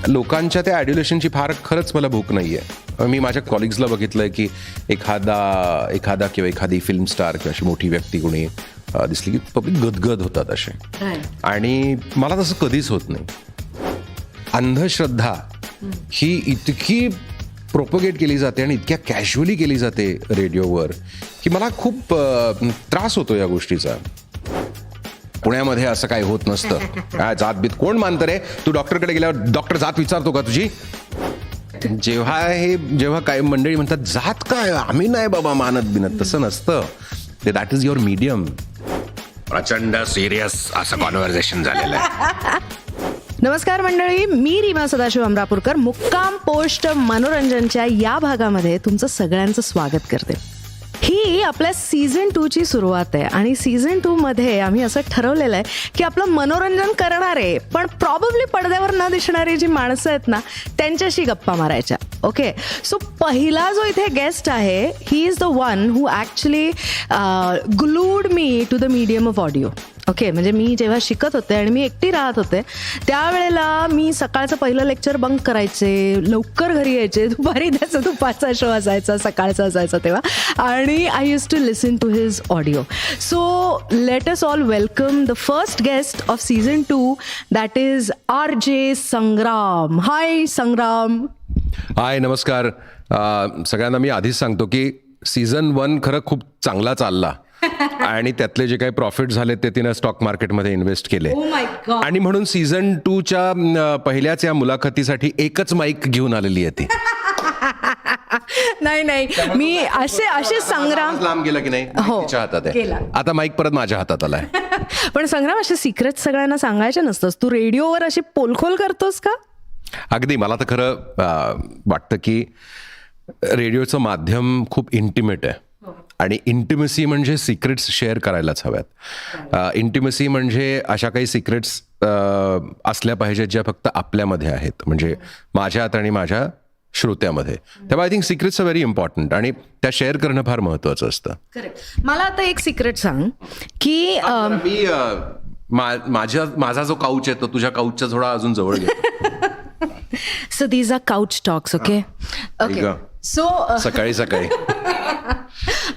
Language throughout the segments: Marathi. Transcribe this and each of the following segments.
लोकांच्या त्या ॲड्युलेशनची फार खरंच मला भूक नाही आहे. मी माझ्या कॉलिग्सला बघितलं आहे की एखादा किंवा एखादी फिल्म स्टार किंवा अशी मोठी व्यक्ती कोणी दिसली की पब्लिक गदगद होतात असे. आणि मला तसं कधीच होत नाही. अंधश्रद्धा ही इतकी प्रोपोगेट केली जाते आणि इतक्या कॅज्युअली केली जाते रेडिओवर की मला खूप त्रास होतो या गोष्टीचा. पुण्यामध्ये असं काही होत नसतं. काय जात बीत कोण मानतं रे? तू डॉक्टरकडे गेल्यावर डॉक्टर जात विचारतो का तुझी? जेव्हा काही मंडळी म्हणतात जात काय, आम्ही नाही बाबा मानत बिनत, तसं नसतं. ते दॅट इज युअर मीडियम. प्रचंड सिरियस असं कॉन्व्हर्सेशन झालेलं आहे. नमस्कार मंडळी, मी रीमा सदाशिव अमरापूरकर मुक्काम पोस्ट मनोरंजनच्या या भागामध्ये तुमचं सगळ्यांचं स्वागत करते. ही आपल्या सीझन 2 ची सुरुवात आहे आणि सीझन 2 मध्ये आम्ही असं ठरवलेलं आहे की आपलं मनोरंजन करणारे पण प्रॉबेबली पडद्यावर न दिसणारी जी माणसं आहेत ना त्यांच्याशी गप्पा मारायच्या. ओके, सो पहिला जो इथे गेस्ट आहे, he is the one who actually glued me to the medium of audio. Okay, म्हणजे मी जेव्हा शिकत होते आणि मी एकटी राहत होते त्यावेळेला मी सकाळचं पहिलं लेक्चर बंक करायचे, लवकर घरी यायचे. दुपारी त्याचा दुपारचा शो असायचा, सकाळचा असायचा तेव्हा, आणि I use to listen to his audio. So let us all welcome the first guest of season 2, that is RJ Sangram. Hi Sangram. Hi, नमस्कार. सगळ्यांना मी आधीच सांगतो की सीझन 1 खरं खूप चांगला चालला आणि त्यातले जे काही प्रॉफिट झाले ते तिनं स्टॉक मार्केटमध्ये इन्व्हेस्ट केले. आणि म्हणून सीझन 2च्या पहिल्याच या मुलाखतीसाठी एकच माईक घेऊन आलेली आहे ती. नाही, मी असे संग्राम लांब गेला की नाही, तिच्या हातात आहे. आता माईक परत माझ्या हातात आलाय. पण संग्राम, असे सिक्रेट सगळ्यांना सांगायचे नसतंस. तू रेडिओवर अशी पोलखोल करतोस का? अगदी. मला तर खरं वाटतं की रेडिओचं माध्यम खूप इंटिमेट आहे आणि इंटिमसी म्हणजे सिक्रेट्स शेअर करायलाच हव्यात. इंटिमसी म्हणजे अशा काही सिक्रेट्स असल्या पाहिजेत ज्या फक्त आपल्यामध्ये आहेत, म्हणजे माझ्यात आणि माझ्या श्रोत्यामध्ये. तेव्हा I think secrets are very important आणि त्या शेअर करणं फार महत्त्वाचं असतं. मला आता एक सिक्रेट सांग की मी माझा जो काउच आहे तो तुझ्या काउचच्या थोडा अजून जवळ घेतो. So these are couch talks. Okay okay. So सकाळी सकाळी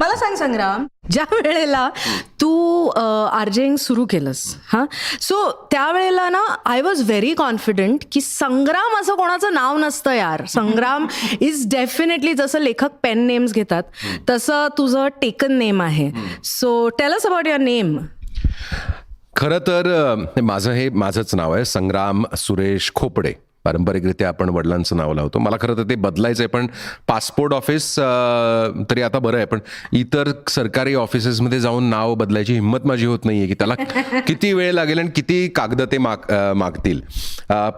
मला सांग संग्राम, ज्या वेळेला तू आर्जेंग सुरू केलंस, हां, सो त्यावेळेला ना आय वॉज व्हेरी कॉन्फिडंट की संग्राम असं कोणाचं नाव नसतं यार. संग्राम इज डेफिनेटली, जसं लेखक पेन नेम्स घेतात तसं तुझं टेकन नेम आहे. So tell us about your name. खरं तर माझंच नाव आहे संग्राम सुरेश खोपडे. पारंपरिकरित्या आपण वडिलांचं नाव लावतो. मला खरं तर ते बदलायचं आहे, पण पासपोर्ट ऑफिस तरी आता बरं आहे, पण इतर सरकारी ऑफिसेसमध्ये जाऊन नाव बदलायची हिंमत माझी होत नाही आहे की त्याला किती वेळ लागेल आणि किती कागद ते मागतील.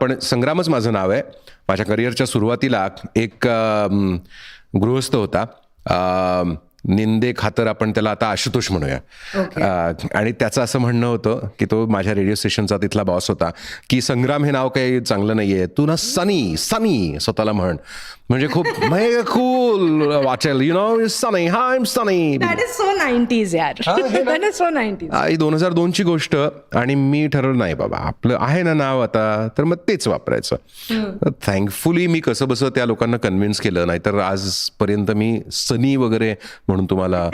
पण संग्रामच माझं नाव आहे. माझ्या करिअरच्या सुरुवातीला एक गृहस्थ होता, निंदे खातर आपण त्याला आता आशुतोष म्हणूया. आणि त्याचं असं म्हणणं होतं की तो माझ्या रेडिओ स्टेशनचा तिथला बॉस होता की संग्राम हे नाव काही चांगलं नाहीये, तू ना सनी स्वतःला म्हण, म्हणजे खूप कूल वाचेल, you know, Sunny. Hi, I am Sunny. That is so 90s यार. That is so 90s. 2002ची गोष्ट. आणि मी ठरवलं नाही बाबा, आपलं आहे ना नाव आता, तर मग तेच वापरायचं. थँकफुली मी कसं बसं त्या लोकांना कन्व्हिन्स केलं, नाहीतर आजपर्यंत मी सनी वगैरे म्हणून तुम्हाला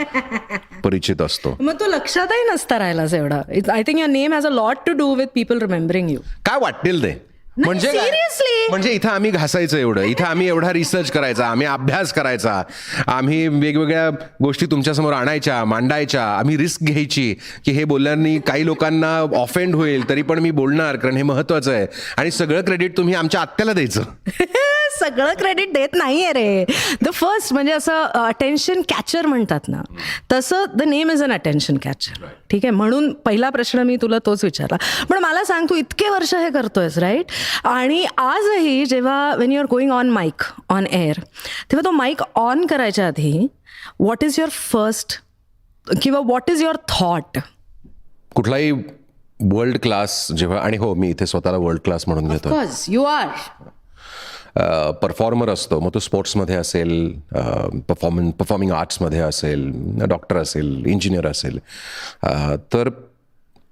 परिचित असतो. मग तू लक्षातही नसता राहिलास एवढा. I think your name has a lot to do with people remembering you. काय वाटेल ते, म्हणजे सिरियसली, म्हणजे इथं आम्ही घासायचं एवढं, इथं आम्ही एवढा रिसर्च करायचा, आम्ही अभ्यास करायचा, आम्ही वेगवेगळ्या गोष्टी तुमच्यासमोर आणायच्या, मांडायच्या, आम्ही रिस्क घ्यायची की हे बोलल्याने काही लोकांना ऑफेंड होईल, तरी पण मी बोलणार कारण हे महत्वाचं आहे. आणि सगळं क्रेडिट तुम्ही आमच्या आत्याला द्यायचं. सगळं क्रेडिट देत नाहीये रे. द फर्स्ट, म्हणजे असं अटेन्शन कॅचर म्हणतात ना, तसं the name is an attention catcher. ठीक आहे, म्हणून पहिला प्रश्न मी तुला तोच विचारला. पण मला सांग, तू इतके वर्ष हे करतोयस, राईट? आणि आजही जेव्हा when you are going on mic, on air, तेव्हा तो माईक ऑन करायच्या आधी व्हॉट इज युअर फर्स्ट किंवा व्हॉट इज युअर थॉट? कुठलाही वर्ल्ड क्लास जेव्हा, आणि हो, मी इथे स्वतःला वर्ल्ड क्लास म्हणून घेतो, यू आर परफॉर्मर असतो, मग तो स्पोर्ट्समध्ये असेल, परफॉर्मिंग आर्ट्समध्ये असेल, डॉक्टर असेल, इंजिनियर असेल, तर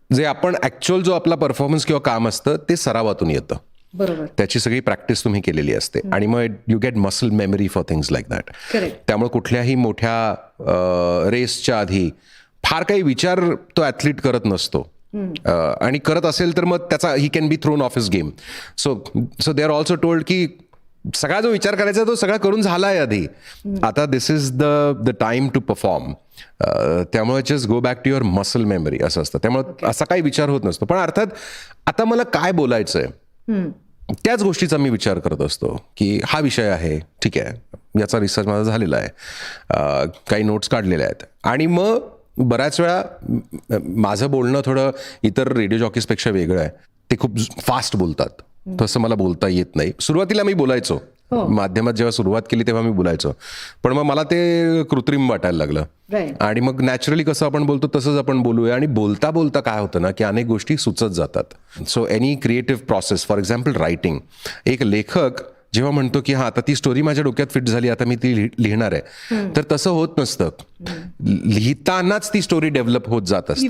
जे आपण ॲक्च्युअल जो आपला परफॉर्मन्स किंवा काम असतं ते सरावातून येतं. बरोबर. त्याची सगळी प्रॅक्टिस तुम्ही केलेली असते आणि मग you get muscle memory for things like that. त्यामुळे कुठल्याही मोठ्या रेसच्या आधी फार काही विचार तो ॲथलीट करत नसतो. आणि करत असेल तर मग त्याचा he can be thrown of his game. So they are also told की सगळा जो विचार करायचा तो सगळा करून झाला आहे आधी. आता this is the time to perform. त्यामुळे just go back to your muscle memory असं असतं. त्यामुळे असा काही विचार होत नसतो. पण अर्थात आता मला काय बोलायचं आहे त्याच गोष्टीचा मी विचार करत असतो की हा विषय आहे, ठीक आहे, याचा रिसर्च माझा झालेला आहे, काही नोट्स काढलेल्या आहेत. आणि मग बऱ्याच वेळा माझं बोलणं थोडं इतर रेडिओ जॉकीजपेक्षा वेगळं आहे. ते खूप फास्ट बोलतात, तसं मला बोलता येत नाही. सुरुवातीला मी बोलायचो, माध्यमात जेव्हा सुरुवात केली तेव्हा मी बोलायचो, पण मग मला ते कृत्रिम वाटायला लागलं. आणि मग नॅचरली कसं आपण बोलतो तसंच आपण बोलूया. आणि बोलता बोलता काय होतं ना की अनेक गोष्टी सुचत जातात. So any creative process, for example writing, एक लेखक जेव्हा म्हणतो की हा आता ती स्टोरी माझ्या डोक्यात फिट झाली, आता मी ती लिहिणार आहे, तर तसं होत नसतं. लिहितानाच ती स्टोरी डेव्हलप होत जात असते,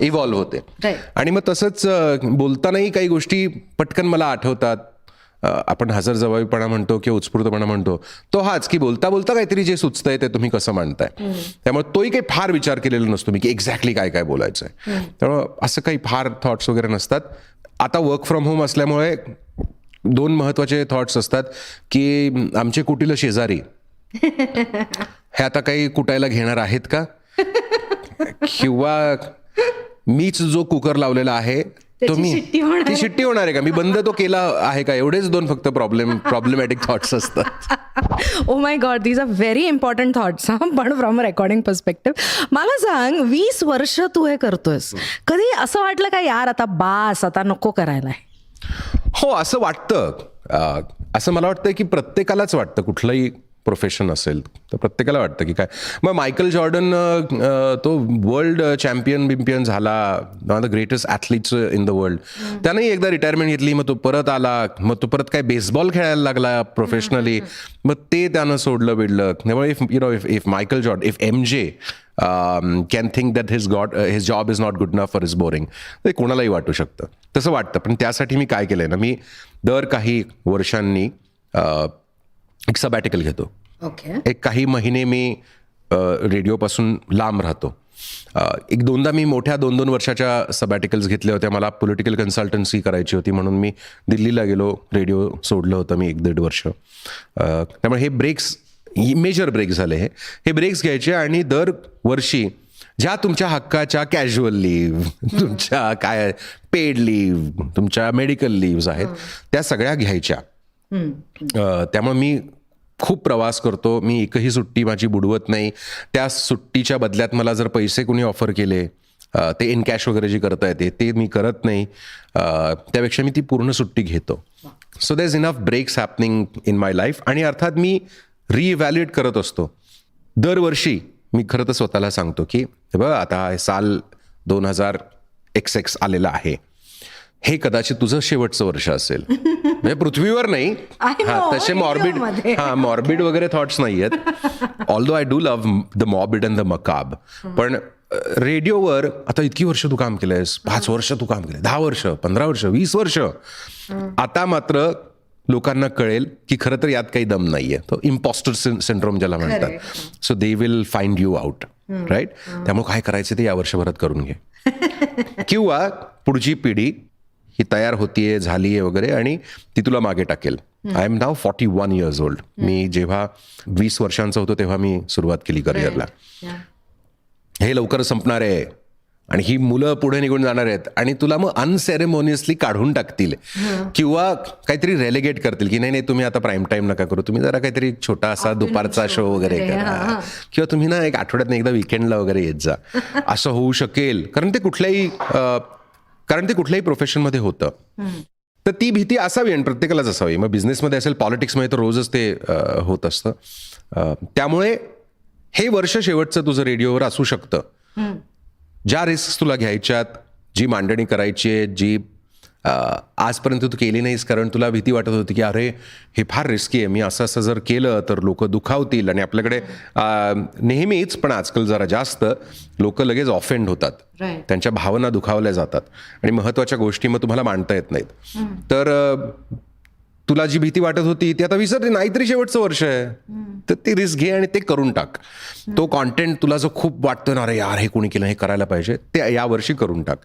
इव्हॉल्व्ह होते. आणि मग तसंच बोलतानाही काही गोष्टी पटकन मला आठवतात. आपण हजरजबाबीपणा म्हणतो किंवा उत्स्फूर्तपणा म्हणतो, तो हाच की बोलता बोलता काहीतरी जे सुचतंय ते तुम्ही कसं मांडताय. त्यामुळे तोही काही फार विचार केलेला नसतो मी की एक्झॅक्टली काय काय बोलायचं आहे. त्यामुळे असं काही फार थॉट्स वगैरे नसतात. आता वर्क फ्रॉम होम असल्यामुळे 2 महत्वाचे थॉट्स असतात की आमचे कुटील शेजारी हे आता काही कुटायला घेणार आहेत का, किंवा मीच जो कुकर लावलेला आहे तो ती शिट्टी होणार आहे का, मी बंद तो केला आहे का. एवढेच 2 फक्त प्रॉब्लेमॅटिक थॉट्स असतात. Oh my god, these are very important thoughts. पण फ्रॉम रेकॉर्डिंग पर्स्पेक्टिव्ह मला सांग, 20 वर्ष तू हे करतोयस, कधी असं वाटलं का यार आता बास, आता नको करायला? हो, असं वाटतं. असं मला वाटतं की प्रत्येकालाच वाटतं, कुठलंही प्रोफेशन असेल तर प्रत्येकाला वाटतं की काय. मग मायकल जॉर्डन तो वर्ल्ड चॅम्पियन झाला, one of the greatest athletes in the world. त्यानंही एकदा रिटायरमेंट घेतली, मग तो परत आला, मग तो परत काय बेसबॉल खेळायला लागला प्रोफेशनली, मग ते त्यानं सोडलं बिडलं. त्यामुळे if Michael Jordan, if MJ can think that his job is not good enough for his boring, ते कोणालाही वाटू शकतं, तसं वाटतं. पण त्यासाठी मी काय केलंय ना, मी दर काही वर्षांनी एक सबॅटिकल घेतो. एक काही महिने मी रेडिओपासून लांब राहतो. 1-2दा मी मोठ्या 2-2 वर्षाच्या सबॅटिकल्स घेतल्या होत्या. मला पॉलिटिकल कन्सल्टन्सी करायची होती म्हणून मी दिल्लीला गेलो, रेडिओ सोडलं होतं मी 1-1.5 वर्ष. त्यामुळे हे ब्रेक्स, मेजर ब्रेक झाले. हे ब्रेक्स घ्यायचे आणि दर वर्षी ज्या तुमच्या हक्काच्या कॅज्युअल लिव्ह, तुमच्या काय पेड लिव्ह, तुमच्या मेडिकल लिव्हज आहेत, त्या सगळ्या घ्यायच्या. त्यामुळे मी खूप प्रवास करतो. मी एकही सुट्टी माझी बुडवत नाही. त्या सुट्टीच्या बदल्यात मला जर पैसे कोणी ऑफर केले, ते इन कॅश वगैरे जी करता येते ते मी करत नाही. त्यापेक्षा मी ती पूर्ण सुट्टी घेतो. So there is enough breaks happening in my life. आणि अर्थात मी रिइव्हॅल्युएट करत असतो दरवर्षी. मी खरं तर स्वतःला सांगतो की बघ, आता साल 2021 आलेला आहे, हे कदाचित तुझं शेवटचं वर्ष असेल. म्हणजे पृथ्वीवर नाही, तसे मॉर्बिड वगैरे थॉट्स नाही आहेत. Although I do love the morbid and the macabre. पण रेडिओवर आता इतकी वर्ष तू काम केलंयस, 5 वर्ष तू काम केलंय, 10 वर्ष, 15 वर्ष, 20 वर्ष. आता मात्र लोकांना कळेल की खरं तर यात काही दम नाहीये. तो इम्पॉस्टर सिंड्रोम ज्याला म्हणतात. So they will find you out, right. त्यामुळे काय करायचं ते या वर्षभरात करून घे. किंवा पुढची पिढी ही तयार होतीये, झालीये वगैरे, आणि ती तुला मागे टाकेल. आय एम नाव 41 years old. मी जेव्हा 20 वर्षांचा होतो तेव्हा मी सुरुवात केली करिअरला. हे लवकर संपणार आहे आणि ही मुलं पुढे निघून जाणार आहेत आणि तुला मग अनसेरेमोनियसली काढून टाकतील किंवा काहीतरी रेलिगेट करतील की नाही तुम्ही आता प्राईम टाईम नका करू, तुम्ही जरा काहीतरी छोटा असा दुपारचा शो वगैरे करा, किंवा तुम्ही ना एक आठवड्यात एकदा विकेंडला वगैरे येत जा. असं होऊ शकेल. कारण ते कुठल्याही प्रोफेशनमध्ये होतं. तर ती भीती असावी आणि प्रत्येकालाच असावी. मग बिझनेसमध्ये असेल, पॉलिटिक्समध्ये तर रोजच ते होत असतं. त्यामुळे हे वर्ष शेवटचं तुझं रेडिओवर असू शकतं. ज्या रिस्क तुला घ्यायच्यात, जी मांडणी करायची आहे, जी आजपर्यंत तू केली नाहीस कारण तुला भीती वाटत होती की अरे हे फार रिस्की आहे, मी असं जर केलं तर लोक दुखावतील. आणि आपल्याकडे नेहमीच, पण आजकाल जरा जास्त, लोक लगेच ऑफेंड होतात, त्यांच्या भावना दुखावल्या जातात आणि महत्त्वाच्या गोष्टी मग तुम्हाला मांडता येत नाहीत. तर तुला जी भीती वाटत होती ती आता विसरते, नाहीतरी शेवटचं वर्ष आहे, तर ती रिस्क घे आणि ते करून टाक. तो कॉन्टेंट तुला जो खूप वाटतो ना, अरे यार हे कोणी केलं, हे करायला पाहिजे, ते यावर्षी करून टाक.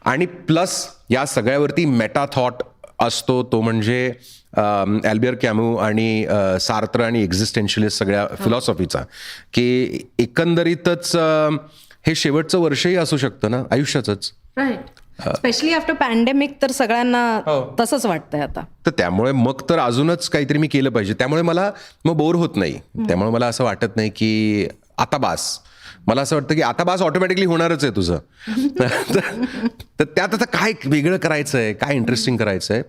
आणि प्लस या सगळ्यावरती मेटा थॉट असतो, तो म्हणजे अल्बियर कॅमू आणि सार्त्र आणि एक्झिस्टेन्शियलिस्ट सगळ्या फिलॉसॉफीचा, की एकंदरीतच हे शेवटचं वर्षही असू शकतं ना आयुष्याचंच. राईट, स्पेशली आफ्टर पॅन्डेमिक तर सगळ्यांना तसंच वाटतंय आता. तर त्यामुळे मग तर अजूनच काहीतरी मी केलं पाहिजे. त्यामुळे मला मग बोर होत नाही. त्यामुळे मला असं वाटत नाही की आता बास. मला असं वाटतं की आता बास ऑटोमॅटिकली होणारच आहे तुझं. तर त्यात आता काय वेगळं करायचं आहे, काय इंटरेस्टिंग करायचं आहे,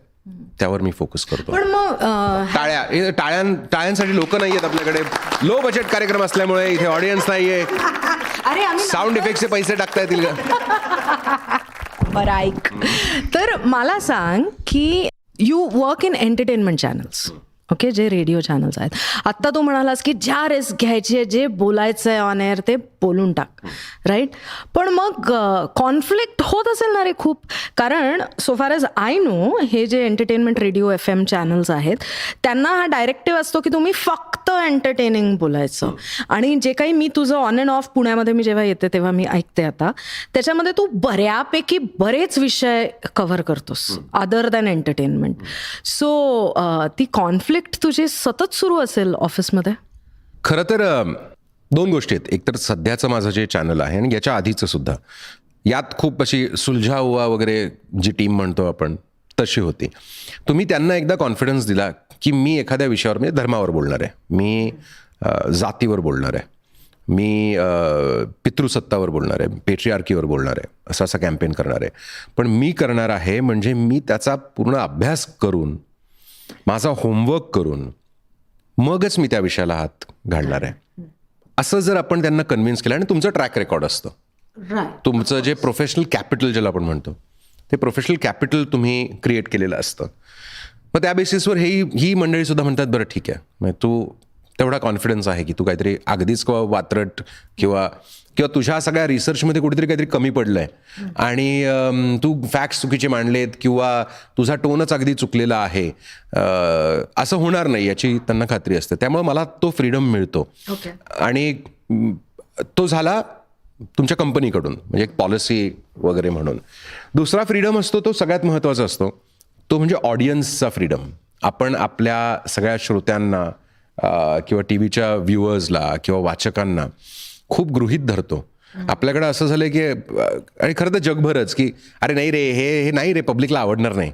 त्यावर मी फोकस करतो. पण मग टाळ्यांसाठी लोक नाही आहेत आपल्याकडे. लो बजेट कार्यक्रम असल्यामुळे इथे ऑडियन्स नाहीये. अरे आम्ही साऊंड इफेक्टचे पैसे टाकता येतील का? बरं ऐक, तर मला सांग की you work in entertainment channels, okay, जे रेडिओ चॅनल्स आहेत. आत्ता तू म्हणालास की ज्या रिस्क घ्यायची आहे, जे बोलायचं आहे ऑन एअर ते बोलून टाक, राईट. पण मग कॉन्फ्लिक्ट होत असेल ना रे खूप, कारण so far as I know हे जे एंटरटेनमेंट रेडिओ FM चॅनल्स आहेत त्यांना हा डायरेक्टिव्ह असतो की तुम्ही फक्त एंटरटेनिंग बोलायचं. आणि जे काही मी तुझं ऑन अँड ऑफ पुण्यामध्ये मी जेव्हा येते तेव्हा मी ऐकते आता, त्याच्यामध्ये तू बऱ्यापैकी बरेच विषय कव्हर करतोस अदर दॅन एंटरटेनमेंट. सो ती कॉन्फ्लिक्ट तुझी सतत सुरू असेल ऑफिसमध्ये. खरं तर दोन गोष्टी आहेत. एक तर सध्याचं माझं जे चॅनल आहे आणि याच्या आधीचं सुद्धा, यात खूप अशी सुलझा हुआ वगैरे जी टीम म्हणतो आपण तशी होती. तुम्ही त्यांना एकदा कॉन्फिडन्स दिला की मी एखाद्या विषयावर, म्हणजे धर्मावर बोलणार आहे, मी जातीवर बोलणार आहे, मी पितृसत्तावर बोलणार आहे, पेट्रिआर्कीवर बोलणार आहे, असा कॅम्पेन करणार आहे. पण मी करणार आहे म्हणजे मी त्याचा पूर्ण अभ्यास करून, माझा होमवर्क करून मगच मी त्या विषयाला हात घालणार आहे. असं जर आपण त्यांना कन्व्हिन्स केलं, आणि तुमचं ट्रॅक रेकॉर्ड असतं, तुमचं जे प्रोफेशनल कॅपिटल ज्याला आपण म्हणतो, ते प्रोफेशनल कॅपिटल तुम्ही क्रिएट केलेलं असतं. मग त्या बेसिसवर ही मंडळी सुद्धा म्हणतात, बरं ठीक आहे, म्हणजे तू तेवढा कॉन्फिडन्स आहे की तू काहीतरी अगदीच किंवा वात्रट किंवा तुझ्या सगळ्या रिसर्चमध्ये कुठेतरी काहीतरी कमी पडलं आहे आणि तू फॅक्ट्स चुकीचे मांडलेत किंवा तुझा टोनच अगदी चुकलेला आहे, असं होणार नाही याची त्यांना खात्री असते. त्यामुळे मला तो फ्रीडम मिळतो. आणि तो झाला तुमच्या कंपनीकडून, म्हणजे एक पॉलिसी वगैरे म्हणून. दुसरा फ्रीडम असतो, तो सगळ्यात महत्त्वाचा असतो, तो म्हणजे ऑडियन्सचा फ्रीडम. आपण आपल्या सगळ्या श्रोत्यांना किंवा टी व्हीच्या व्ह्युअर्सला किंवा वाचकांना खूप गृहीत धरतो. आपल्याकडे असं झालं की, आणि खरं तर जगभरच, की अरे नाही रे, हे नाही रे, पब्लिकला आवडणार नाही,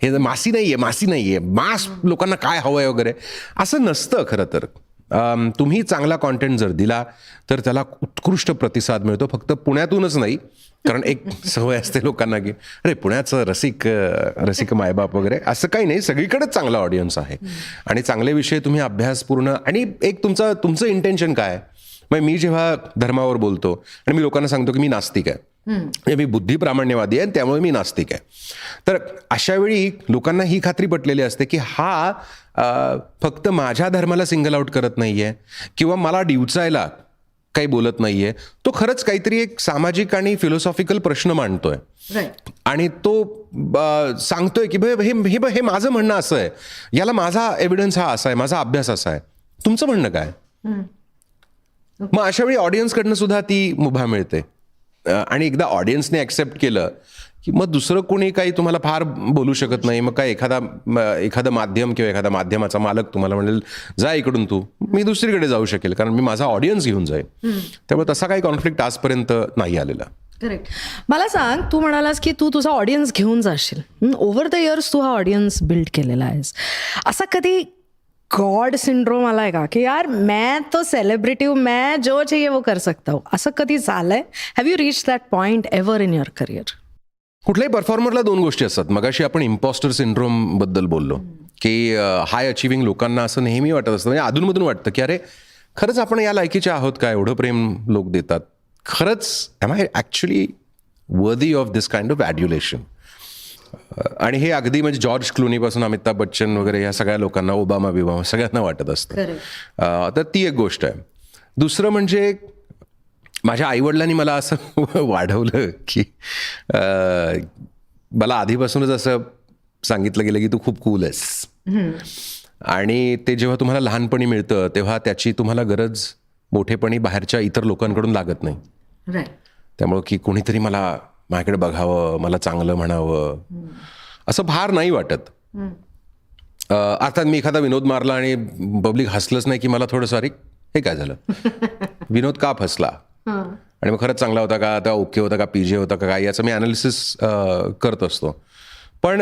हे मासी नाही आहे, मास लोकांना काय हवं आहे वगैरे, असं नसतं खरं तर. तुम्ही चांगला कॉन्टेंट जर दिला तर त्याला उत्कृष्ट प्रतिसाद मिळतो. फक्त पुण्यातूनच नाही, कारण एक सवय असते लोकांना की अरे पुण्याचं रसिक मायबाप वगैरे, असं काही नाही. सगळीकडेच चांगला ऑडियन्स आहे आणि चांगले विषय तुम्ही अभ्यासपूर्ण, आणि एक तुमचं इंटेन्शन काय. मग मी जेव्हा धर्मावर बोलतो आणि मी लोकांना सांगतो की मी नास्तिक आहे, मी बुद्धिप्रामाण्यवादी आहे, त्यामुळे मी नास्तिक आहे, तर अशा वेळी लोकांना ही खात्री पटलेली असते की हा फक्त माझ्या धर्माला सिंगल आउट करत नाहीये किंवा मला डिवचायला काही बोलत नाहीये, तो खरंच काहीतरी एक सामाजिक आणि फिलॉसॉफिकल प्रश्न मांडतोय. आणि तो सांगतोय की हे माझं म्हणणं असं आहे, याला माझा एव्हिडन्स हा असा आहे, माझा अभ्यास असा आहे, तुमचं म्हणणं काय. मग अशा वेळी ऑडियन्सकडनं सुद्धा ती मुभा मिळते. आणि एकदा ऑडियन्सने ऍक्सेप्ट केलं की मग दुसरं कोणी काही तुम्हाला फार बोलू शकत नाही. मग काय एखादं माध्यम किंवा एखादा माध्यमाचा मालक तुम्हाला म्हणेल जा इकडून तू, मी दुसरीकडे जाऊ शकेल, कारण मी माझा ऑडियन्स घेऊन जाईल. त्यामुळे तसा काही कॉन्फ्लिक्ट आजपर्यंत नाही आलेला. करेक्ट. मला सांग, तू म्हणालास की तू तुझा ऑडियन्स घेऊन जाशील. ओव्हर द इयर्स तू हा ऑडियन्स बिल्ड केलेला आहेस. असा कधी गॉड सिंड्रोम आलाय का की यार मैं तो सेलिब्रिटी हूं, मैं जो चाहिए वो कर सकता हूं, असं कधी झालंय? Have you reach that point ever in your career? कुठल्याही परफॉर्मरला दोन गोष्टी असतात. मगाशी आपण इम्पॉस्टर सिंड्रोम बद्दल बोललो की हाय अचिव्हिंग लोकांना असं नेहमी वाटत असतं, म्हणजे अधूनमधून वाटतं की अरे खरंच आपण या लायकीचे आहोत का, एवढं प्रेम लोक देतात, खरंच am I actually worthy of this kind of adulation. आणि हे अगदी म्हणजे जॉर्ज क्लूनीपासून अमिताभ बच्चन वगैरे या सगळ्या लोकांना, ओबामा बिबामा सगळ्यांना वाटत असतं. तर ती एक गोष्ट आहे. दुसरं म्हणजे माझ्या आईवडिलांनी मला असं वाढवलं की मला आधीपासूनच असं सांगितलं गेलं की तू खूप कूल आहेस. आणि ते जेव्हा तुम्हाला लहानपणी मिळतं तेव्हा त्याची तुम्हाला गरज मोठेपणी बाहेरच्या इतर लोकांकडून लागत नाही. राईट. त्यामुळं की कोणीतरी माझ्याकडे बघावं, मला चांगलं म्हणावं, असं फार नाही वाटत. अर्थात मी एखादा विनोद मारला आणि पब्लिक हसलंच नाही की मला थोडंसं अरे हे काय झालं, विनोद का फसला आणि मग खरंच चांगला होता का, आता ओके होता का, पीजे होता का काय, याचं मी ॲनालिसिस करत असतो. पण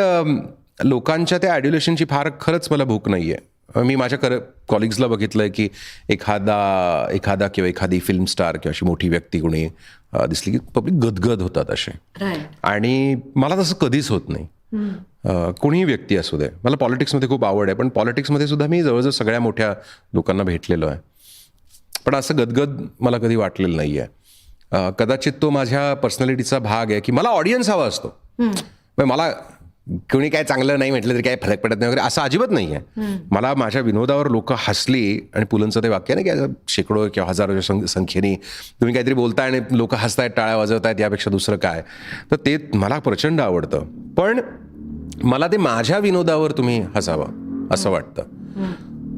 लोकांच्या त्या ॲड्युलेशनची फार खरंच मला भूक नाही आहे. मी माझ्या कॉलिग्सला बघितलं आहे की एखादा किंवा एखादी फिल्म स्टार किंवा अशी मोठी व्यक्ती कोणी दिसली की पब्लिक गदगद होतात असे. आणि मला तसं कधीच होत नाही. कोणीही व्यक्ती असू दे. मला पॉलिटिक्समध्ये खूप आवड आहे, पण पॉलिटिक्समध्ये सुद्धा मी जवळजवळ सगळ्या मोठ्या लोकांना भेटलेलो आहे, पण असं गदगद मला कधी वाटलेलं नाही आहे. कदाचित तो माझ्या पर्सनॅलिटीचा भाग आहे की मला ऑडियन्स हवा असतो. मला कोणी काय चांगलं नाही म्हटलं तरी काय फरक पडत नाही वगैरे असं अजिबात नाही आहे. मला माझ्या विनोदावर लोक हसली, आणि पुलंचं ते वाक्य नाही की शेकडो किंवा हजारोच्या संख्येने तुम्ही काहीतरी बोलताय आणि लोक हसतायत, टाळ्या वाजवतायत, यापेक्षा दुसरं काय, तर ते मला प्रचंड आवडतं. पण मला ते माझ्या विनोदावर तुम्ही हसावं असं वाटतं.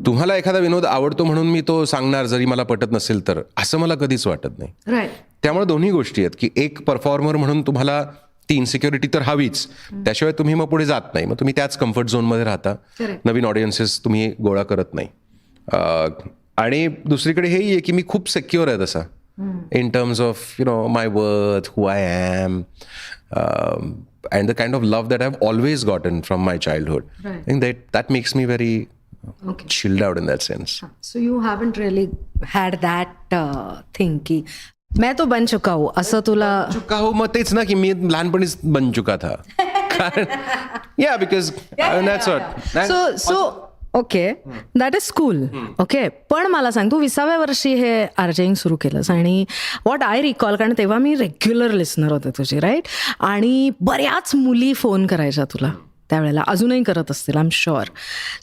तुम्हाला एखादा विनोद आवडतो म्हणून मी तो सांगणार जरी मला पटत नसेल तर, असं मला कधीच वाटत नाही. त्यामुळे दोन्ही गोष्टी आहेत की एक परफॉर्मर म्हणून तुम्हाला ती इन्सिक्युरिटी तर हवीच, त्याशिवाय तुम्ही मग पुढे जात नाही. मग तुम्ही त्याच कम्फर्ट झोनमध्ये राहता, नवीन ऑडियन्सेस तुम्ही गोळा करत नाही. आणि दुसरीकडे हेही आहे की मी खूप सेक्युअर आहे तसा in terms of my worth, who I am, and the kind of love that I have always gotten from my childhood. And that makes me very chilled out in that sense. So you haven't really had that thing की मैं तो बन चुका हूँ असं तुला चुका हो, मग तेच ना की मी लहानपणीच बन चुका था. या because that's what. So okay, that is cool. Okay, पण मला सांग, तू 20व्या वर्षी हे आर्जेइंग सुरू केलंस, आणि व्हॉट आय रिकॉल, कारण तेव्हा मी रेग्युलर लिस्नर होते तुझी, राईट, आणि बऱ्याच मुली फोन करायच्या तुला त्यावेळेला, अजूनही करत असतील आय एम शुअर.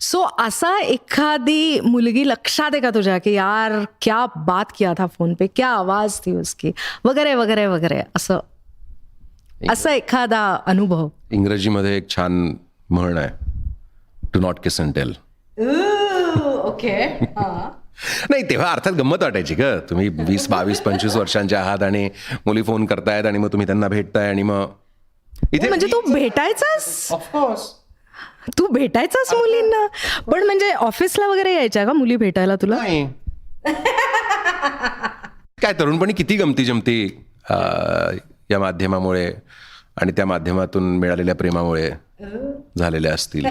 सो असा एखादी मुलगी लक्षात आहे का तुझ्या की यार क्या बात किया था फोन पे, क्या आवाज थी उसकी, वगैरे वगैरे वगैरे, असं एखादा अनुभव? इंग्रजीमध्ये एक छान म्हण आहे, do not kiss and tell. Okay. नाही, तेव्हा अर्थात गंमत वाटायची का, तुम्ही 20, 22, 25 वर्षांचे आहात आणि मुली फोन करतायत आणि मग तुम्ही त्यांना भेटताय, आणि मग इथे म्हणजे तू भेटायचास? ऑफकोर्स तू भेटायचास मुलींना? पण म्हणजे ऑफिसला वगैरे यायच्या का मुली भेटायला तुला? नाही. काय तरुणपणी किती गमती जमती या माध्यमामुळे आणि त्या माध्यमातून मिळालेल्या प्रेमामुळे झालेल्या असतील.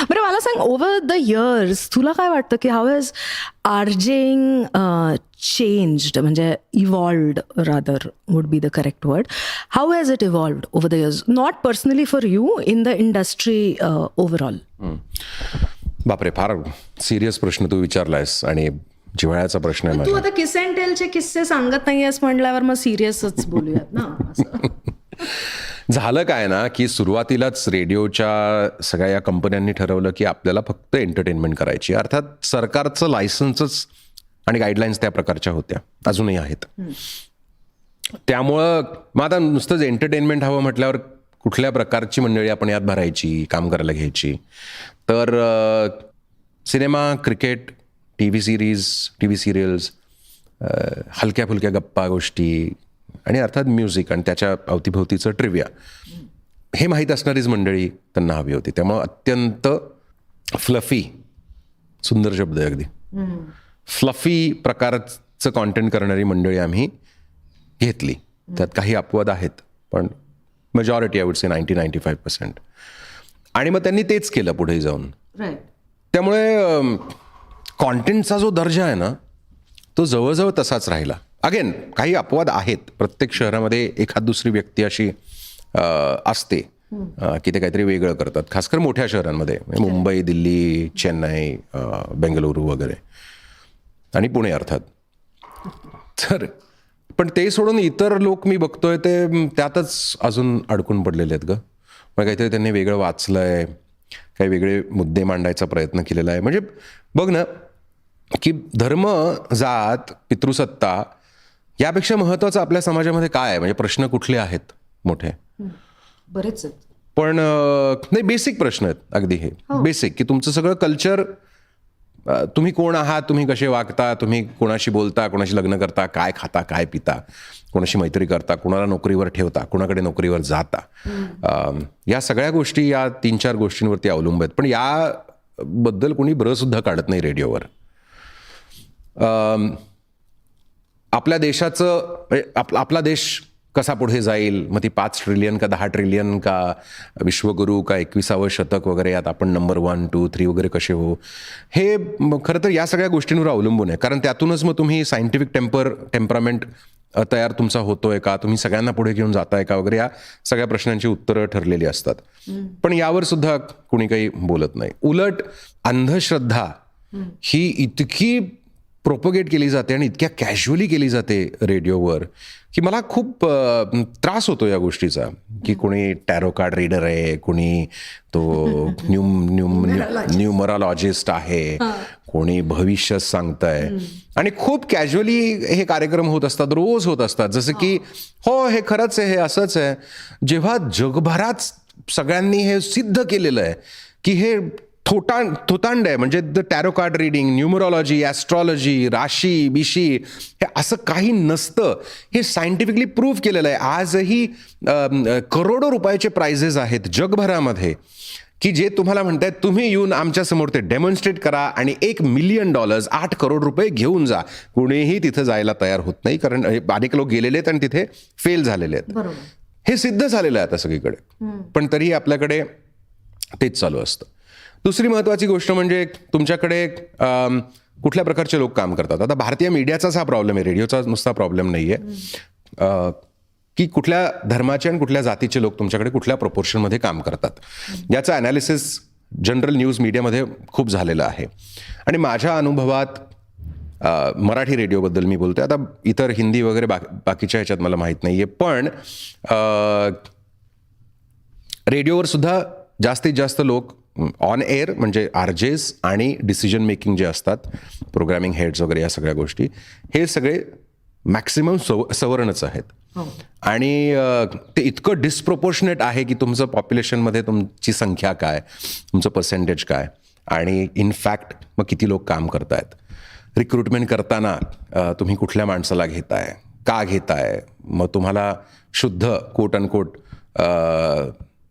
बरं, मला सांग, ओव्हर द इयर्स तुला काय वाटतं की हाऊ हॅज आर्जेइंग चेंज्ड, म्हणजे evolved rather would be the correct word. How has it evolved over the years, not personally for you, in the industry overall? बापरे, फार सिरियस प्रश्न तू विचारलायस आणि जिव्हाळ्याचा प्रश्न आहे तू माझा. आता किस अँड टेलचे किस्से सांगत नाहीयेस म्हटल्यावर मग सिरियसच बोलूयात ना. असं झालं काय ना की सुरुवातीलाच रेडिओच्या सगळ्या या कंपन्यांनी ठरवलं की आपल्याला फक्त एंटरटेनमेंट करायची. अर्थात सरकारचं लायसन्सच आणि गाईडलाईन्स त्या प्रकारच्या होत्या, अजूनही आहेत. त्यामुळं मग आता नुसतंच एंटरटेनमेंट हवं म्हटल्यावर कुठल्या प्रकारची मंडळी आपण यात भरायची, काम करायला घ्यायची. तर cinema, cricket, T V serials, हलक्या फुलक्या गप्पा गोष्टी, आणि अर्थात म्युझिक आणि त्याच्या अवतीभोवतीचं ट्रिव्हिया, हे माहीत असणारीच मंडळी त्यांना हवी होती. त्यामुळं अत्यंत फ्लफी, सुंदर शब्द आहे अगदी, फ्लफी प्रकारचं कॉन्टेंट करणारी मंडळी आम्ही घेतली. त्यात काही अपवाद आहेत, पण मेजॉरिटी आय वुड से 90-95%. आणि मग त्यांनी तेच केलं पुढे जाऊन. त्यामुळे कॉन्टेंटचा जो दर्जा आहे ना, तो जवळजवळ तसाच राहिला. अगेन काही अपवाद आहेत, प्रत्येक शहरामध्ये एखाद दुसरी व्यक्ती अशी असते की ते काहीतरी वेगळं करतात, खासकर मोठ्या शहरांमध्ये, मुंबई, दिल्ली, चेन्नई, बेंगलुरू वगैरे, आणि पुणे अर्थात. तर पण ते सोडून इतर लोक मी बघतोय ते त्यातच अजून अडकून पडलेले आहेत ग. मग काहीतरी त्यांनी वेगळं वाचलंय, काही वेगळे मुद्दे मांडायचा प्रयत्न केलेला आहे. म्हणजे बघ ना की धर्म, जात, पितृसत्ता यापेक्षा महत्त्वाचं आपल्या समाजामध्ये काय आहे, म्हणजे प्रश्न कुठले आहेत मोठे? बरेच आहेत. पण नाही, बेसिक प्रश्न आहेत अगदी हे बेसिक, की तुमचं सगळं कल्चर, तुम्ही कोण आहात, तुम्ही कसे वागता, तुम्ही कोणाशी बोलता, कोणाशी लग्न करता, काय खाता, काय पिता, कोणाशी मैत्री करता, कोणाला नोकरीवर ठेवता, कोणाकडे नोकरीवर जाता, या सगळ्या गोष्टी या 3-4 गोष्टींवरती अवलंबून आहेत. पण याबद्दल कोणी ब्रसुद्धा काढत नाही रेडिओवर. आपल्या देशाचं आपला देश कसा पुढे जाईल, मग ती 5 ट्रिलियन का 10 ट्रिलियन का विश्वगुरू का 21सावं शतक वगैरे, यात आपण नंबर 1, 2, 3 वगैरे कसे हो, हे खरं तर या सगळ्या गोष्टींवर अवलंबून आहे. कारण त्यातूनच मग तुम्ही सायंटिफिक टेम्परामेंट तयार तुमचा होतोय का, तुम्ही सगळ्यांना पुढे घेऊन जाताय का वगैरे, या सगळ्या प्रश्नांची उत्तरं ठरलेली असतात. पण यावर सुद्धा कुणी काही बोलत नाही. उलट अंधश्रद्धा ही इतकी प्रोपोगेट केली जाते आणि इतक्या कॅज्युअली केली जाते रेडिओवर, की मला खूप त्रास होतो या गोष्टीचा, की कोणी टॅरो कार्ड रीडर आहे, कोणी तो न्यूमरॉलॉजिस्ट आहे, कोणी भविष्य सांगताय, आणि खूप कॅज्युअली हे कार्यक्रम होत असतात, रोज होत असतात, जसं की हो हे खरंच आहे, हे असंच आहे. जेव्हा जगभरात सगळ्यांनी हे सिद्ध केलेलं आहे की हे थोतांड आहे, म्हणजे the tarot card reading, numerology, astrology, राशी बिशी, हे असं काही नसतं, हे सायंटिफिकली प्रूव्ह केलेलं आहे. आजही करोडो रुपयाचे प्राइजेस आहेत जगभरामध्ये, की जे तुम्हाला म्हणतायत तुम्ही येऊन आमच्यासमोर ते डेमॉन्स्ट्रेट करा आणि $1 मिलियन, 8 करोड रुपये घेऊन जा. कुणीही तिथं जायला तयार होत नाही, कारण अनेक लोक गेलेले आहेत आणि तिथे फेल झालेले आहेत. हे सिद्ध झालेलं आहे आता सगळीकडे, पण तरीही आपल्याकडे तेच चालू असतं. दुसरी महत्त्वाची गोष्ट म्हणजे तुमच्याकडे कुठल्या प्रकारचे लोक काम करतात. आता भारतीय मीडियाचाच हा प्रॉब्लेम आहे, रेडिओचा नुसता प्रॉब्लेम नाही आहे, की कुठल्या धर्माचे आणि कुठल्या जातीचे लोक तुमच्याकडे कुठल्या प्रपोर्शनमध्ये काम करतात. याचं ॲनालिसिस जनरल न्यूज मीडियामध्ये खूप झालेलं आहे. आणि माझ्या अनुभवात मराठी रेडिओबद्दल मी बोलतोय, आता इतर हिंदी वगैरे बाकीच्या ह्याच्यात मला माहीत नाही आहे, पण रेडिओवर सुद्धा जास्तीत जास्त लोक ऑन एअर, म्हणजे RJs आणि डिसिजन मेकिंग जे असतात, प्रोग्रामिंग हेड्स वगैरे, या सगळ्या गोष्टी, हे सगळे मॅक्सिमम सवर्णच आहेत. आणि ते इतकं डिस्प्रोपोर्शनेट आहे की तुमचं पॉप्युलेशनमध्ये तुमची संख्या काय, तुमचं पर्सेंटेज काय, आणि इनफॅक्ट मग किती लोक काम करतायत. रिक्रुटमेंट करताना तुम्ही कुठल्या माणसाला घेताय, का घेताय, मग तुम्हाला शुद्ध कोट अनकोट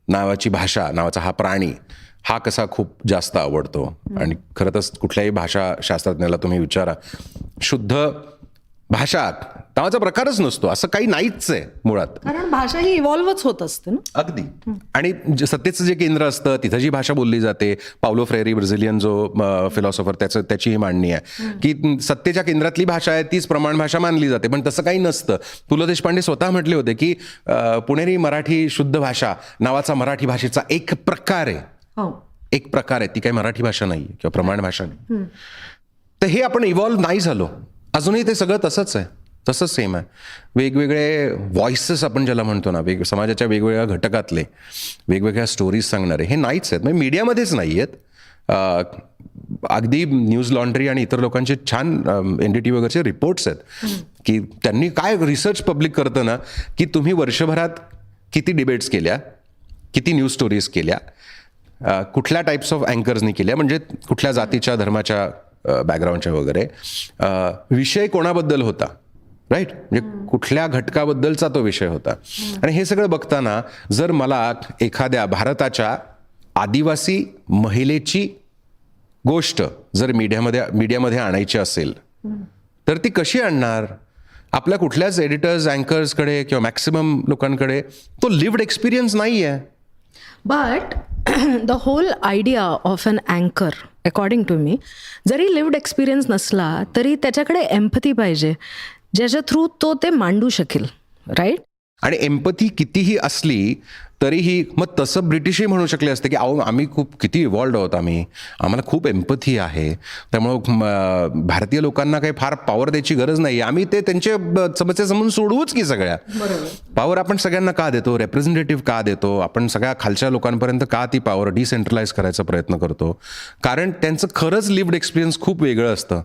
नावाची भाषा, नावाचा हा प्राणी हा कसा खूप जास्त आवडतो. आणि खरं तर कुठल्याही भाषा शास्त्रज्ञाला तुम्ही विचारा, शुद्ध भाषा नावाचा प्रकारच नसतो, असं काही नाहीच आहे मुळात, कारण भाषा ही इव्हॉल्वच होत असते ना. अगदी. आणि सत्तेचं जे केंद्र असतं तिथं जी भाषा बोलली जाते, पावलो फ्रेरी ब्राझिलियन जो फिलॉसॉफर, त्याची ही मांडणी आहे की सत्तेच्या केंद्रातली भाषा आहे तीच प्रमाण भाषा मानली जाते. पण तसं काही नसतं. पु ल देशपांडे स्वतः म्हटले होते की पुणेरी मराठी शुद्ध भाषा नावाचा मराठी भाषेचा एक प्रकार आहे, एक प्रकार आहे, ती काही मराठी भाषा नाही किंवा प्रमाण भाषा नाही. तर हे आपण इव्हॉल्व नाही झालो अजूनही, ते सगळं तसंच आहे, तसंच सेम आहे. वेगवेगळे व्हॉइसेस आपण ज्याला म्हणतो ना, समाजाच्या वेगवेगळ्या घटकातले वेगवेगळ्या स्टोरीज सांगणारे, हे नाहीच आहेत, म्हणजे मीडियामध्येच नाही आहेत. अगदी न्यूज लॉन्ड्री आणि इतर लोकांचे छान NDTV वगैरेचे रिपोर्ट्स आहेत की त्यांनी काय रिसर्च पब्लिक करतं ना, की तुम्ही वर्षभरात किती डिबेट्स केल्या, किती न्यूज स्टोरीज केल्या, कुठल्या टाईप्स ऑफ अँकर्सनी केल्या, म्हणजे कुठल्या जातीच्या धर्माच्या बॅकग्राऊंडच्या वगैरे, विषय कोणाबद्दल होता, राईट, म्हणजे कुठल्या घटकाबद्दलचा तो विषय होता. आणि हे सगळं बघताना जर मला एखाद्या भारताच्या आदिवासी महिलेची गोष्ट जर मीडियामध्ये आणायची असेल तर ती कशी आणणार? आपल्या कुठल्याच एडिटर्स, अँकर्सकडे किंवा मॅक्सिमम लोकांकडे तो लिव्ड एक्सपिरियन्स नाही आहे. But the whole idea of an अँकर, अकॉर्डिंग टू मी, जरी लिव्ड एक्सपिरियन्स नसला तरी त्याच्याकडे एम्पथी पाहिजे, ज्याच्या थ्रू तो ते मांडू शकेल, राईट? आणि एम्पथी कितीही असली तरीही मग तसं ब्रिटिशही म्हणू शकले असते की अहो आम्ही खूप किती इव्हॉल्ड आहोत, आम्हाला खूप एम्पथी आहे, त्यामुळं भारतीय लोकांना काही फार पॉवर द्यायची गरज नाही, आम्ही ते त्यांचे समस्या समजून सोडवूच की सगळ्या. पॉवर आपण सगळ्यांना का देतो, रेप्रेझेंटेटिव्ह का देतो, आपण सगळ्या खालच्या लोकांपर्यंत का ती पॉवर डिसेंट्रलाइज करायचा प्रयत्न करतो? कारण त्यांचं खरंच लिव्ड एक्सपिरियन्स खूप वेगळं असतं.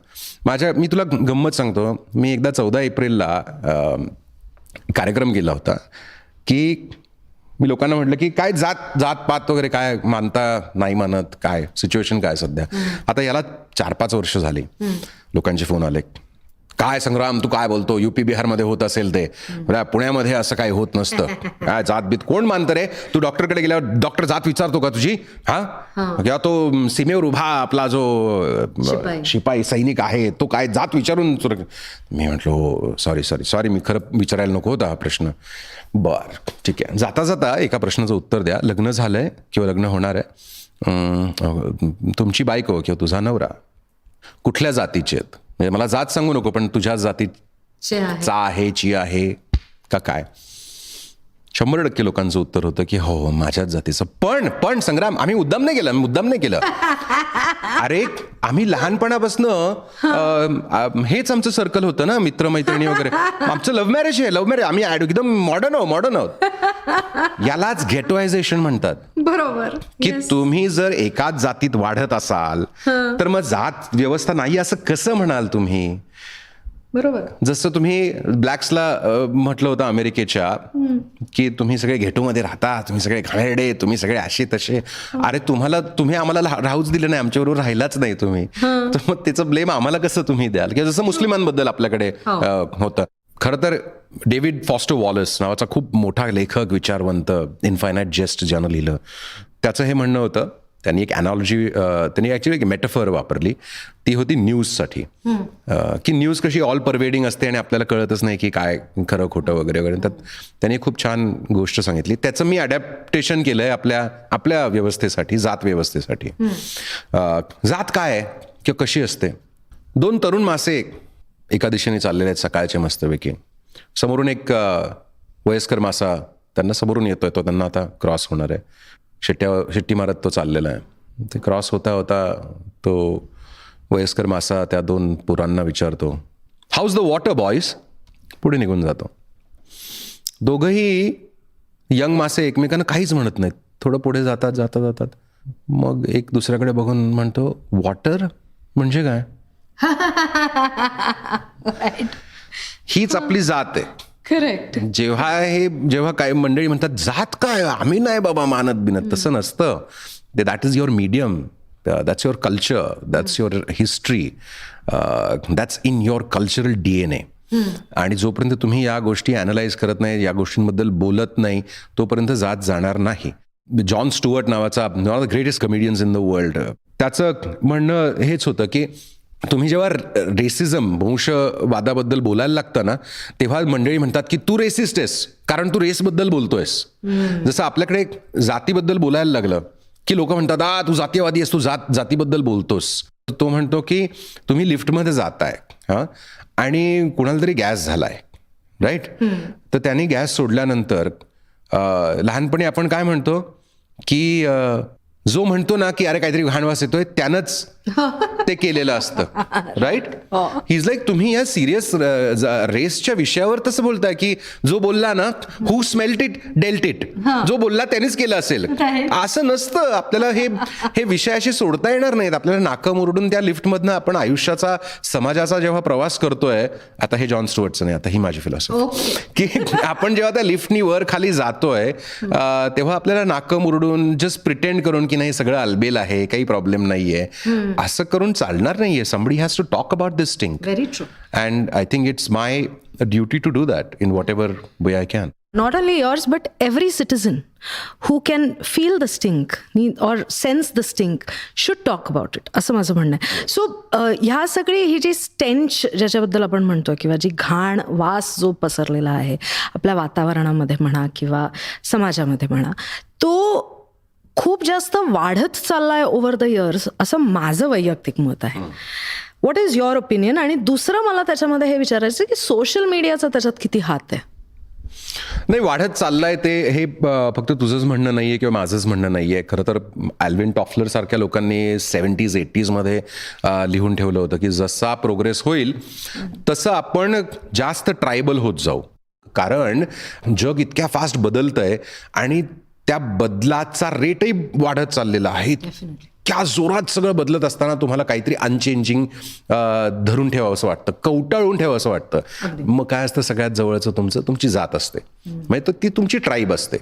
मी तुला गंमत सांगतो, मी एकदा 14 एप्रिलला कार्यक्रम केला होता की मी लोकांना म्हटलं की काय जात पात वगैरे काय मानता नाही मानत, काय सिच्युएशन काय सध्या. आता याला 4-5 वर्ष झाली. लोकांचे फोन आले, काय संग्राम तू काय बोलतो, युपी बिहारमध्ये होत असेल ते, पुण्यामध्ये असं काही होत नसतं, काय जात बीत कोण मानतं रे, तू डॉक्टरकडे गेल्यावर डॉक्टर जात विचारतो का तुझी, हा किंवा तो सीमेवर उभा आपला जो शिपाई सैनिक आहे तो काय जात विचारून. मी म्हटलो सॉरी मी खरं विचारायला नको होता हा प्रश्न. बर ठीक आहे, जाता जाता एका प्रश्नाचं उत्तर द्या. लग्न झालंय किंवा लग्न होणार आहे, तुमची बायको किंवा तुझा नवरा कुठल्या जातीचे आहेत, म्हणजे मला जात सांगू नको पण तुझ्या जातीचा आहे, ची आहे का काय. 100% लोकांचं उत्तर होतं की हो माझ्याच जातीचं. पण संग्राम आम्ही मुद्दाम नाही केलं. अरे आम्ही लहानपणापासनं हेच आमचं सर्कल होतं ना, मित्रमैत्रिणी वगैरे. आमचं लव्ह मॅरेज आहे. आम्ही एकदम मॉडर्न आहोत. यालाच गेटोआयझेशन म्हणतात. बरोबर. की तुम्ही जर एकाच जातीत वाढत असाल तर मग जात व्यवस्था नाही असं कसं म्हणाल तुम्ही. बरोबर. जसं तुम्ही ब्लॅक्सला म्हटलं होतं अमेरिकेच्या की तुम्ही सगळे घेटोमध्ये राहता, तुम्ही सगळे घाणेरडे, तुम्ही सगळे असे तसे. अरे तुम्ही आम्हाला राहूच दिलं नाही, आमच्याबरोबर राहिलाच नाही तुम्ही, तर मग त्याचं ब्लेम आम्हाला कसं तुम्ही द्याल. किंवा जसं मुस्लिमांबद्दल आपल्याकडे होतं. खरं तर डेव्हिड फॉस्टर वॉलस नावाचा खूप मोठा लेखक, विचारवंत, इन्फायनाइट जेस्ट ज्यानं लिहिलं, त्याचं हे म्हणणं होतं. त्यांनी एक अनॉलॉजी, त्यांनी ॲक्च्युली एक मेटाफर वापरली. ती होती न्यूजसाठी, की न्यूज कशी ऑल परवेडिंग असते आणि आपल्याला कळतच नाही की काय खरं खोटं वगैरे वगैरे. तर त्यांनी खूप छान गोष्ट सांगितली. त्याचं मी अडॅप्टेशन केलं आहे आपल्या व्यवस्थेसाठी, जात व्यवस्थेसाठी. जात काय आहे किंवा कशी असते. 2 तरुण मासे एका दिशेने चाललेले आहेत सकाळचे मस्तपैकी. समोरून एक वयस्कर मासा त्यांना समोरून येतोय, तो त्यांना आता क्रॉस होणार आहे. शिट्टी मारत तो चाललेला आहे. ते क्रॉस होता तो वयस्कर मासा त्या 2 पोरांना विचारतो, हाऊज द वॉटर बॉईज. पुढे निघून जातो. दोघंही यंग मासे एकमेकांना काहीच म्हणत नाहीत. थोडं पुढे जातात. मग एक दुसऱ्याकडे बघून म्हणतो, वॉटर म्हणजे काय. हीच आपली जात आहे. करेक्ट. जेव्हा काही मंडळी म्हणतात जात काय, आम्ही नाही बाबा मानत बिनत, तसं नसतं. That is your medium, that's your culture, that's your history, that's in your cultural DNA. आणि जोपर्यंत तुम्ही या गोष्टी अॅनलाइज करत नाही, या गोष्टींबद्दल बोलत नाही, तोपर्यंत जात जाणार नाही. जॉन स्टुअर्ट नावाचा, one of the greatest comedians in the world, त्याचं म्हणणं हेच होतं की तुम्ही जेव्हा रेसिझम, वंशवादाबद्दल बोलायला लागतं ना, तेव्हा मंडळी म्हणतात की तू रेसिस्ट आहेस कारण तू रेसबद्दल बोलतोयस. जसं आपल्याकडे जातीबद्दल बोलायला लागलं की लोक म्हणतात तू जातीयवादी आहेस, तू जातीबद्दल बोलतोस. तो म्हणतो की तुम्ही लिफ्टमध्ये जाताय आणि कुणाला तरी गॅस झालाय, राईट. तर त्यांनी गॅस सोडल्यानंतर लहानपणी आपण काय म्हणतो की जो म्हणतो ना की अरे काहीतरी घाणवास येतोय त्यानंच ते केलेलं असतं, राईट. इज लाईक तुम्ही या सिरियस रेसच्या विषयावर तसं बोलताय की जो बोलला ना, हु स्मेल्ट इट डेल्ट इट, जो बोलला त्यानेच केलं असेल. असं नसतं. आपल्याला हे विषय असे सोडता येणार नाहीत. आपल्याला नाकं मुरडून त्या लिफ्टमधनं आपण आयुष्याचा, समाजाचा जेव्हा प्रवास करतोय, आता हे जॉन स्टुअर्टचं नाही, आता ही माझी फिलॉसॉफी, की आपण जेव्हा त्या लिफ्टनी वर खाली जातोय तेव्हा आपल्याला नाकं मुरडून जस्ट प्रिटेंड करून की नाही सगळं अलबेल आहे, काही प्रॉब्लेम नाहीये, असं करून चालणार नाहीये. somebody has to talk about this thing. Very true. And I think it's my duty to do that in whatever way I can. Not only yours, but every citizen who can feel the stink or sense the stink should talk about it, असं माझं म्हणणं आहे. सो ह्या सगळी ही जी स्टेंच ज्याच्याबद्दल आपण म्हणतो किंवा जी घाण वास जो पसरलेला आहे आपल्या वातावरणामध्ये म्हणा किंवा समाजामध्ये म्हणा, तो खूप जास्त वाढत चाललाय ओव्हर द इयर्स, असं माझं वैयक्तिक मत आहे. What is your opinion. आणि दुसरं मला त्याच्यामध्ये हे विचारायचं की सोशल मीडियाचा त्याच्यात किती हात आहे. नाही, वाढत चाललाय ते हे फक्त तुझंच म्हणणं नाहीये किंवा माझंच म्हणणं नाहीये. खरं तर ॲल्विन टॉफलर सारख्या लोकांनी 70s 80s मध्ये लिहून ठेवलं होतं की जसा प्रोग्रेस होईल तसं आपण जास्त ट्रायबल होत जाऊ. कारण जग इतक्या फास्ट बदलतंय आणि त्या बदलाचा रेटही वाढत चाललेला आहे. त्या जोरात सगळं बदलत असताना तुम्हाला काहीतरी अनचेंजिंग धरून ठेवावं वाटतं, कवटाळून ठेवावं वाटतं. मग काय असतं, सगळ्यात जवळचं तुमची जात असते, म्हणजे ती तुमची ट्राईब असते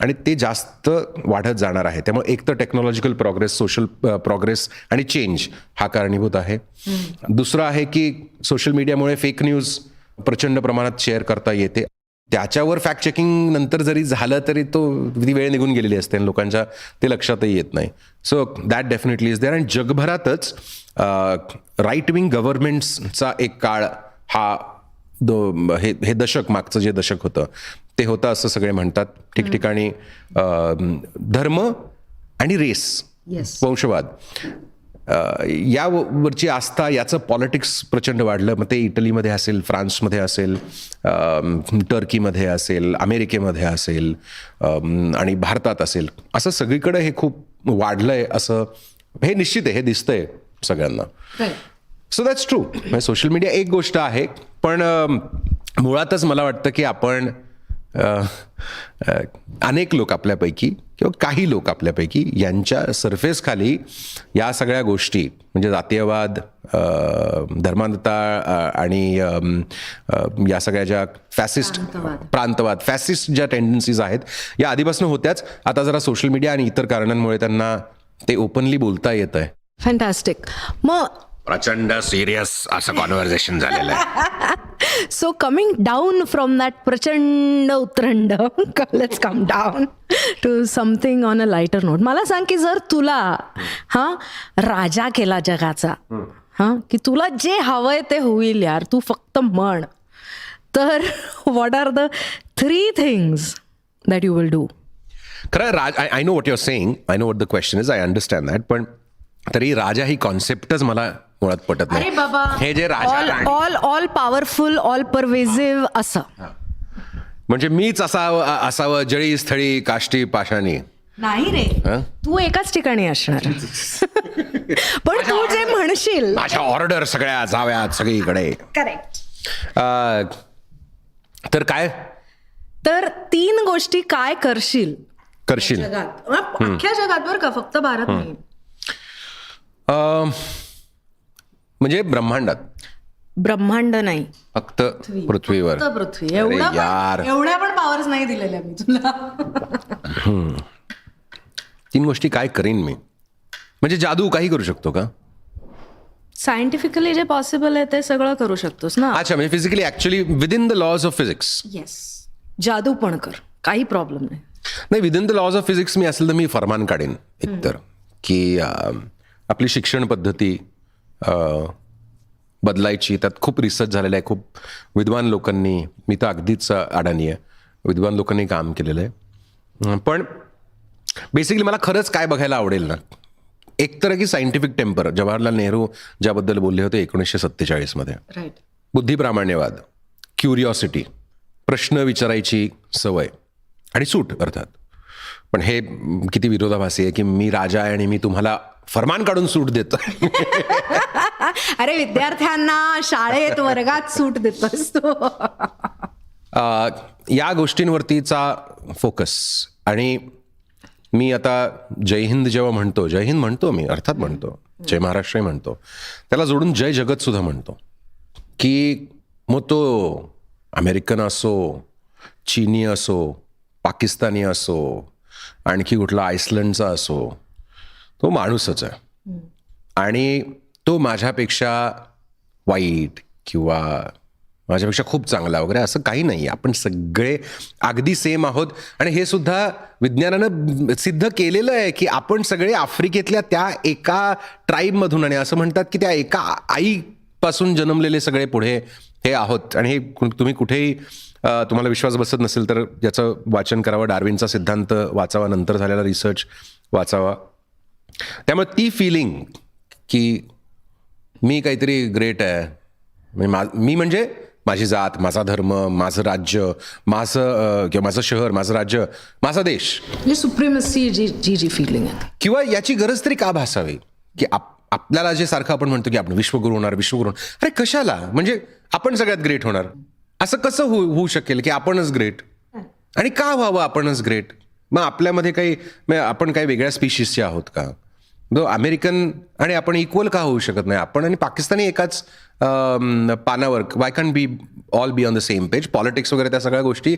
आणि ते जास्त वाढत जाणार आहे. त्यामुळे एक तर टेक्नॉलॉजिकल प्रोग्रेस, सोशल प्रोग्रेस आणि चेंज हा कारणीभूत आहे. दुसरं आहे की सोशल मीडियामुळे फेक न्यूज प्रचंड प्रमाणात शेअर करता येते. त्याच्यावर फॅक्ट चेकिंग नंतर जरी झालं तरी ती वेळ निघून गेलेली असते आणि लोकांच्या ते लक्षातही येत नाही. So that definitely is there. आणि जगभरातच राईट विंग गव्हर्नमेंट्सचा एक काळ हा हे दशक, मागचं जे दशक होतं ते होतं असं सगळे म्हणतात. ठिकठिकाणी धर्म आणि रेस, वंशवाद यावरची आस्था, याचं पॉलिटिक्स प्रचंड वाढलं. मग ते इटलीमध्ये असेल, फ्रान्समध्ये असेल, टर्कीमध्ये असेल, अमेरिकेमध्ये असेल आणि भारतात असेल, असं सगळीकडे हे खूप वाढलंय असं हे निश्चित आहे, हे दिसतंय सगळ्यांना. So that's true. म्हणजे सोशल मीडिया एक गोष्ट आहे, पण मुळातच मला वाटतं की आपण अनेक लोक आपल्यापैकी किंवा काही लोक आपल्यापैकी यांच्या सरफेस खाली या सगळ्या गोष्टी म्हणजे जातीयवाद, धर्मांधता आणि या सगळ्या ज्या प्रांतवाद फॅसिस्ट ज्या टेंडन्सीज आहेत या आधीपासून होत्याच. आता जरा सोशल मीडिया आणि इतर कारणांमुळे त्यांना ते ओपनली बोलता येत आहे. फॅन्टॅस्टिक. मग प्रचंड सिरियस असं कॉन्व्हर्सेशन झालेलं आहे. So coming down from that प्रचंड उतरंड, let's come down to something on a lighter note. मला सांग की जर तुला राजा केला जगाचा, की तुला जे हवंय ते होईल यार, तू फक्त म्हण, तर what are the 3 things that you will do? खरं I know what your saying, I know what the question is, I understand that. पण तरी राजा ही कॉन्सेप्टच मला मुळात पटत नाही. हे जे राजा ऑल पॉवरफुल, ऑल परवेसिव्ह असं, म्हणजे मीच असावं जळी स्थळी काष्टी पाषाणी. नाही रे, तू एकाच ठिकाणी असणार. पण तू जे म्हणशील, माझ्या ऑर्डर सगळ्या जाव्यात सगळीकडे. करेक्ट. तर काय, तर 3 गोष्टी काय करशील जगात, अख्ख्या जगात बरं का, फक्त भारत नाही. म्हणजे ब्रह्मांडात? ब्रह्मांड नाही, फक्त पृथ्वीवर. पृथ्वी. एवढ्या पण पॉवर्स नाही दिलेल्या मी तुला. 3 गोष्टी काय करीन मी? म्हणजे जादू काही करू शकतो का? सायंटिफिकली जे पॉसिबल आहे ते सगळं करू शकतोस ना. अच्छा, म्हणजे physically actually within the laws of physics. Yes, जादू पण कर, काही प्रॉब्लेम नाही. नाही, within the laws of physics मी असेल तर मी फरमान काढेन एकतर की आपली शिक्षण पद्धती बदलायची. त्यात खूप रिसर्च झालेला आहे, खूप विद्वान लोकांनी, मी तर अगदीच अडाणी आहे, विद्वान लोकांनी काम केलेलं आहे. पण बेसिकली मला खरंच काय बघायला आवडेल ना, एकतर की सायंटिफिक टेम्पर, जवाहरलाल नेहरू ज्याबद्दल बोलले होते 1947 मध्ये, राईट. बुद्धिप्रामाण्यवाद, क्युरिओसिटी, प्रश्न विचारायची सवय आणि सूट अर्थात. पण हे किती विरोधाभासी आहे की मी राजा आहे आणि मी तुम्हाला फरमान काढून सूट देतो. अरे, विद्यार्थ्यांना शाळेत वर्गात सूट देतोस तू. या गोष्टींवरतीचा फोकस. आणि मी आता जय हिंद जेव्हा म्हणतो, जय हिंद म्हणतो मी, अर्थात म्हणतो, जय महाराष्ट्रही म्हणतो, त्याला जोडून जय जगत सुद्धा म्हणतो. की मग तो अमेरिकन असो, चीनी असो, पाकिस्तानी असो, आणखी कुठला आईसलंडचा असो, तो माणूसच आहे. आणि तो माझ्यापेक्षा वाईट किंवा माझ्यापेक्षा खूप चांगला वगैरे असं काही नाही. आपण सगळे अगदी सेम आहोत. आणि हे सुद्धा विज्ञानानं सिद्ध केलेलं आहे की आपण सगळे आफ्रिकेतल्या त्या एका ट्राईबमधून, आणि असं म्हणतात की त्या एका आईपासून जन्मलेले सगळे पुढे हे आहोत. आणि हे तुम्ही कुठेही, तुम्हाला विश्वास बसत नसेल तर याचं वाचन करावं, डार्विनचा सिद्धांत वाचावा, नंतर झालेला रिसर्च वाचावा. त्यामुळे ती फिलिंग की मी काहीतरी ग्रेट आहे, मी म्हणजे माझी जात, माझा धर्म, माझं राज्य, माझं किंवा माझं शहर, माझं राज्य, माझा देश, सुप्रीमसी जी फिलिंग आहे, किंवा याची गरज तरी का भासावी की आपल्याला जे सारखं आपण म्हणतो की आपण विश्वगुरू होणार, विश्वगुरू होणार. अरे कशाला, म्हणजे आपण सगळ्यात ग्रेट होणार, असं कसं होऊ शकेल की आपणच ग्रेट? आणि का व्हावं आपणच ग्रेट? मग आपल्यामध्ये काही म्हणजे आपण काही वेगळ्या स्पीशीजचे आहोत का? अमेरिकन आणि आपण इक्वल का होऊ शकत नाही? आपण आणि पाकिस्तानी एकाच पानावर, Y can be all be on the same page? Politics वगैरे त्या सगळ्या गोष्टी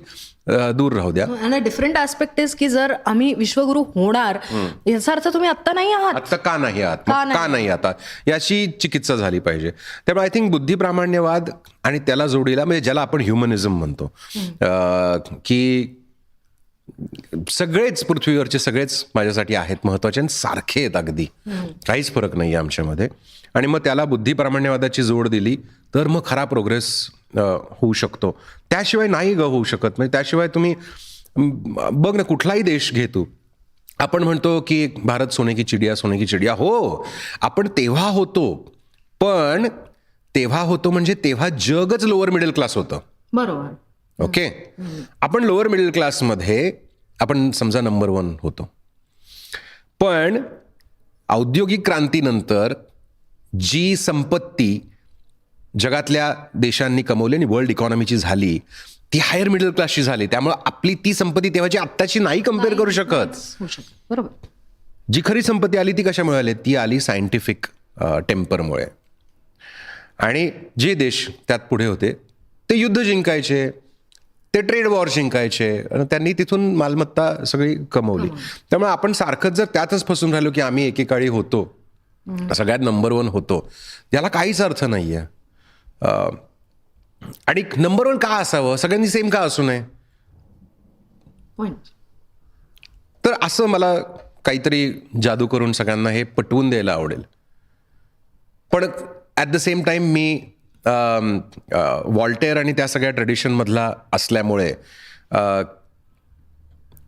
दूर राहू द्या. आणि डिफरंट ऍस्पेक्ट इज की जर आम्ही विश्वगुरू होणार याचा अर्थ तुम्ही आत्ता नाही आहात. आत्ता का नाही आहात, का नाही आता, याची चिकित्सा झाली पाहिजे. त्यामुळे आय थिंक बुद्धिप्रामाण्यवाद आणि त्याला जोडीला म्हणजे ज्याला आपण ह्युमनिझम म्हणतो, की सगळेच पृथ्वीवरचे सगळेच माझ्यासाठी आहेत महत्वाचे आणि सारखे आहेत अगदी, काहीच फरक नाही आहे आमच्यामध्ये, आणि मग त्याला बुद्धिप्रामाण्यवादाची जोड दिली तर मग खरा प्रोग्रेस होऊ शकतो. त्याशिवाय नाही होऊ शकत. म्हणजे त्याशिवाय तुम्ही बघ ना, कुठलाही देश घेतो, आपण म्हणतो की भारत सोने की चिडिया, सोने की चिडिया. हो, आपण तेव्हा होतो, पण तेव्हा होतो म्हणजे तेव्हा जगच लोअर मिडल क्लास होतं. बरोबर. ओके, आपण लोअर मिडल क्लासमध्ये आपण समजा नंबर 1 होतो, पण औद्योगिक क्रांतीनंतर जी संपत्ती जगातल्या देशांनी कमवली आणि वर्ल्ड इकॉनॉमीची झाली ती हायर मिडल क्लासची झाली. त्यामुळे आपली ती संपत्ती तेव्हाची आत्ताची नाही कम्पेअर करू शकत. बरोबर. जी खरी संपत्ती आली ती कशामुळे आली? ती आली सायंटिफिक टेम्परमुळे. आणि जे देश त्यात पुढे होते ते युद्ध जिंकायचे, ते ट्रेड वॉर जिंकायचे, आणि त्यांनी तिथून मालमत्ता सगळी कमवली. त्यामुळे आपण सारखंच जर त्यातच फसून राहिलो की आम्ही एकेकाळी होतो, सगळ्यात नंबर 1 होतो, याला काहीच अर्थ नाही आहे. आणि नंबर 1 का असावं? सगळ्यांनी सेम का असू नये? तर असं मला काहीतरी जादू करून सगळ्यांना हे पटवून द्यायला आवडेल. पण at the same time me Voltaire आणि त्या सगळ्या ट्रेडिशनमधला असल्यामुळे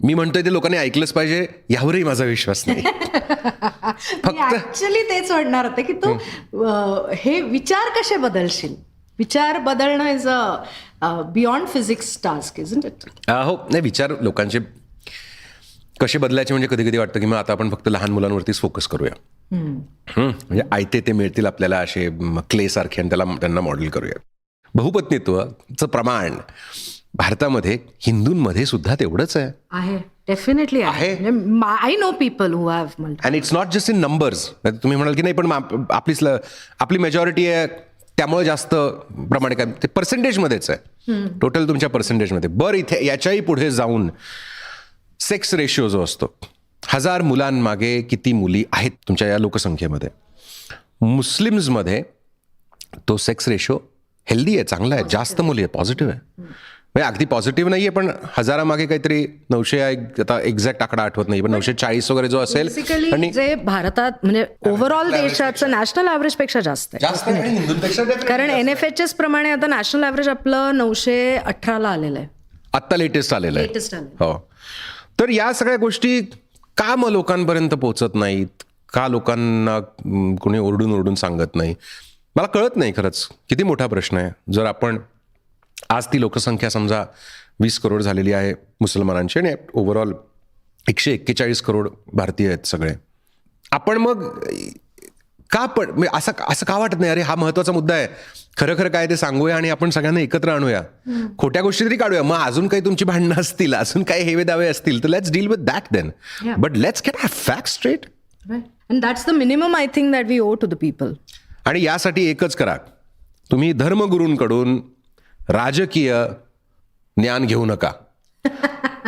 मी म्हणतोय ते लोकांनी ऐकलंच पाहिजे, यावरही माझा विश्वास नाही. फक्त ऍक्च्युली तेच म्हणणार होते की तू हे विचार कसे बदलशील. विचार बदलणं is a beyond physics task, isn't it? हो, नाही, विचार लोकांचे कसे बदलायचे म्हणजे कधी कधी वाटतं की मग आता आपण फक्त लहान मुलांवरतीच फोकस करूया. म्हणजे आयते ते मिळतील आपल्याला असे क्ले सारखे, आणि त्यांना मॉडेल करूया. बहुपत्नीत्वाचं प्रमाण भारतामध्ये हिंदूंमध्ये सुद्धा तेवढंच आहे. डेफिनेटली आहे. I know people who have multi. And it's not just in numbers. तुम्ही म्हणाल की नाही पण आपली मेजॉरिटी आहे त्यामुळे जास्त प्रमाणे काय, ते पर्सेंटेजमध्येच आहे, टोटल तुमच्या पर्सेंटेजमध्ये. बरं, इथे याच्याही पुढे जाऊन सेक्स रेशिओ जो असतो, 1000 मुलांमागे किती मुली आहेत तुमच्या या लोकसंख्येमध्ये, मुस्लिम्समध्ये तो सेक्स रेशो हेल्दी आहे, चांगला आहे, जास्त मुली आहे, पॉझिटिव्ह आहे. म्हणजे अगदी पॉझिटिव्ह नाही आहे, पण 1000 मागे काहीतरी 900, आता एक्झॅक्ट आकडा आठवत नाही, पण 940 वगैरे जो असेल, आणि जे भारतात म्हणजे ओव्हरऑल देशाचं नॅशनल ॲव्हरेज पेक्षा जास्त आहे. कारण NFHS प्रमाणे आता नॅशनल ॲव्हरेज आपलं 918ला आलेलं आहे, आत्ता लेटेस्ट आलेलं आहे. हो, तर या सगळ्या गोष्टी का मग लोकांपर्यंत पोहोचत नाहीत? का लोकांना कोणी ओरडून सांगत नाही? मला कळत नाही खरंच. किती मोठा प्रश्न आहे. जर आपण आज ती लोकसंख्या समजा 20 करोड झालेली आहे मुसलमानांची, आणि ओव्हरऑल 141 करोड भारतीय आहेत सगळे, आपण मग का असं का वाटत नाही? अरे हा महत्वाचा मुद्दा आहे, खरं काय ते सांगूया आणि आपण सगळ्यांना एकत्र आणूया, खोट्या गोष्टी तरी काढूया. मग अजून काही तुमची भांडणं असतील, अजून काही हेवे दावे असतील, तर let's deal with that then, but let's get fact straight. And that's the minimum I think that we owe to the people. आणि यासाठी एकच करा, तुम्ही धर्मगुरूंकडून राजकीय ज्ञान घेऊ नका,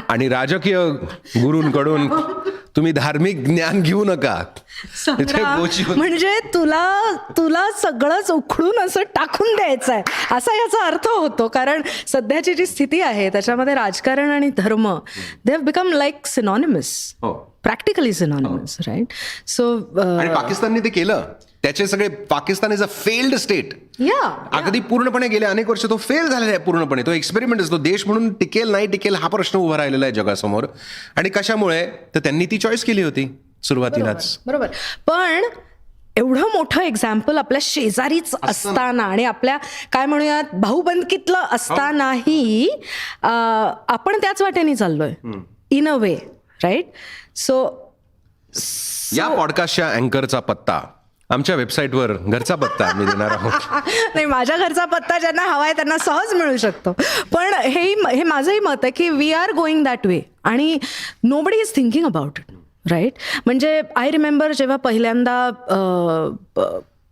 आणि राजकीय गुरूंकडून तुम्ही धार्मिक ज्ञान घेऊ नका. म्हणजे तुला सगळंच उखडून असं टाकून द्यायचं आहे असा याचा अर्थ होतो. कारण सध्याची जी स्थिती आहे त्याच्यामध्ये राजकारण आणि धर्म they have become like synonymous, practically synonymous, right? So पाकिस्तानने ते केलं. त्याचे सगळे, Pakistan is a failed state. अगदी पूर्णपणे गेले अनेक वर्ष तो फेल झालेला आहे पूर्णपणे. तो एक्सपेरिमेंट असतो, देश म्हणून टिकेल नाही टिकेल हा प्रश्न उभा राहिलेला आहे जगासमोर. आणि कशामुळे? तर त्यांनी ती चॉईस केली होती सुरुवातीलाच. बरोबर. पण एवढं मोठं एक्झाम्पल आपल्या शेजारीच असताना आणि आपल्या काय म्हणूयात भाऊबंदकीतलं असतानाही आपण त्याच वाटेने चाललोय in a way, right? So या पॉडकास्टच्या अँकरचा पत्ता आमच्या वेबसाईटवर घरचा पत्ता आम्ही देणार आहोत. नाही, माझ्या घरचा पत्ता ज्यांना हवा आहे त्यांना सहज मिळू शकतो. पण हे माझंही मत आहे की we are going that way आणि nobody is thinking about it, right? म्हणजे आय रिमेंबर जेव्हा पहिल्यांदा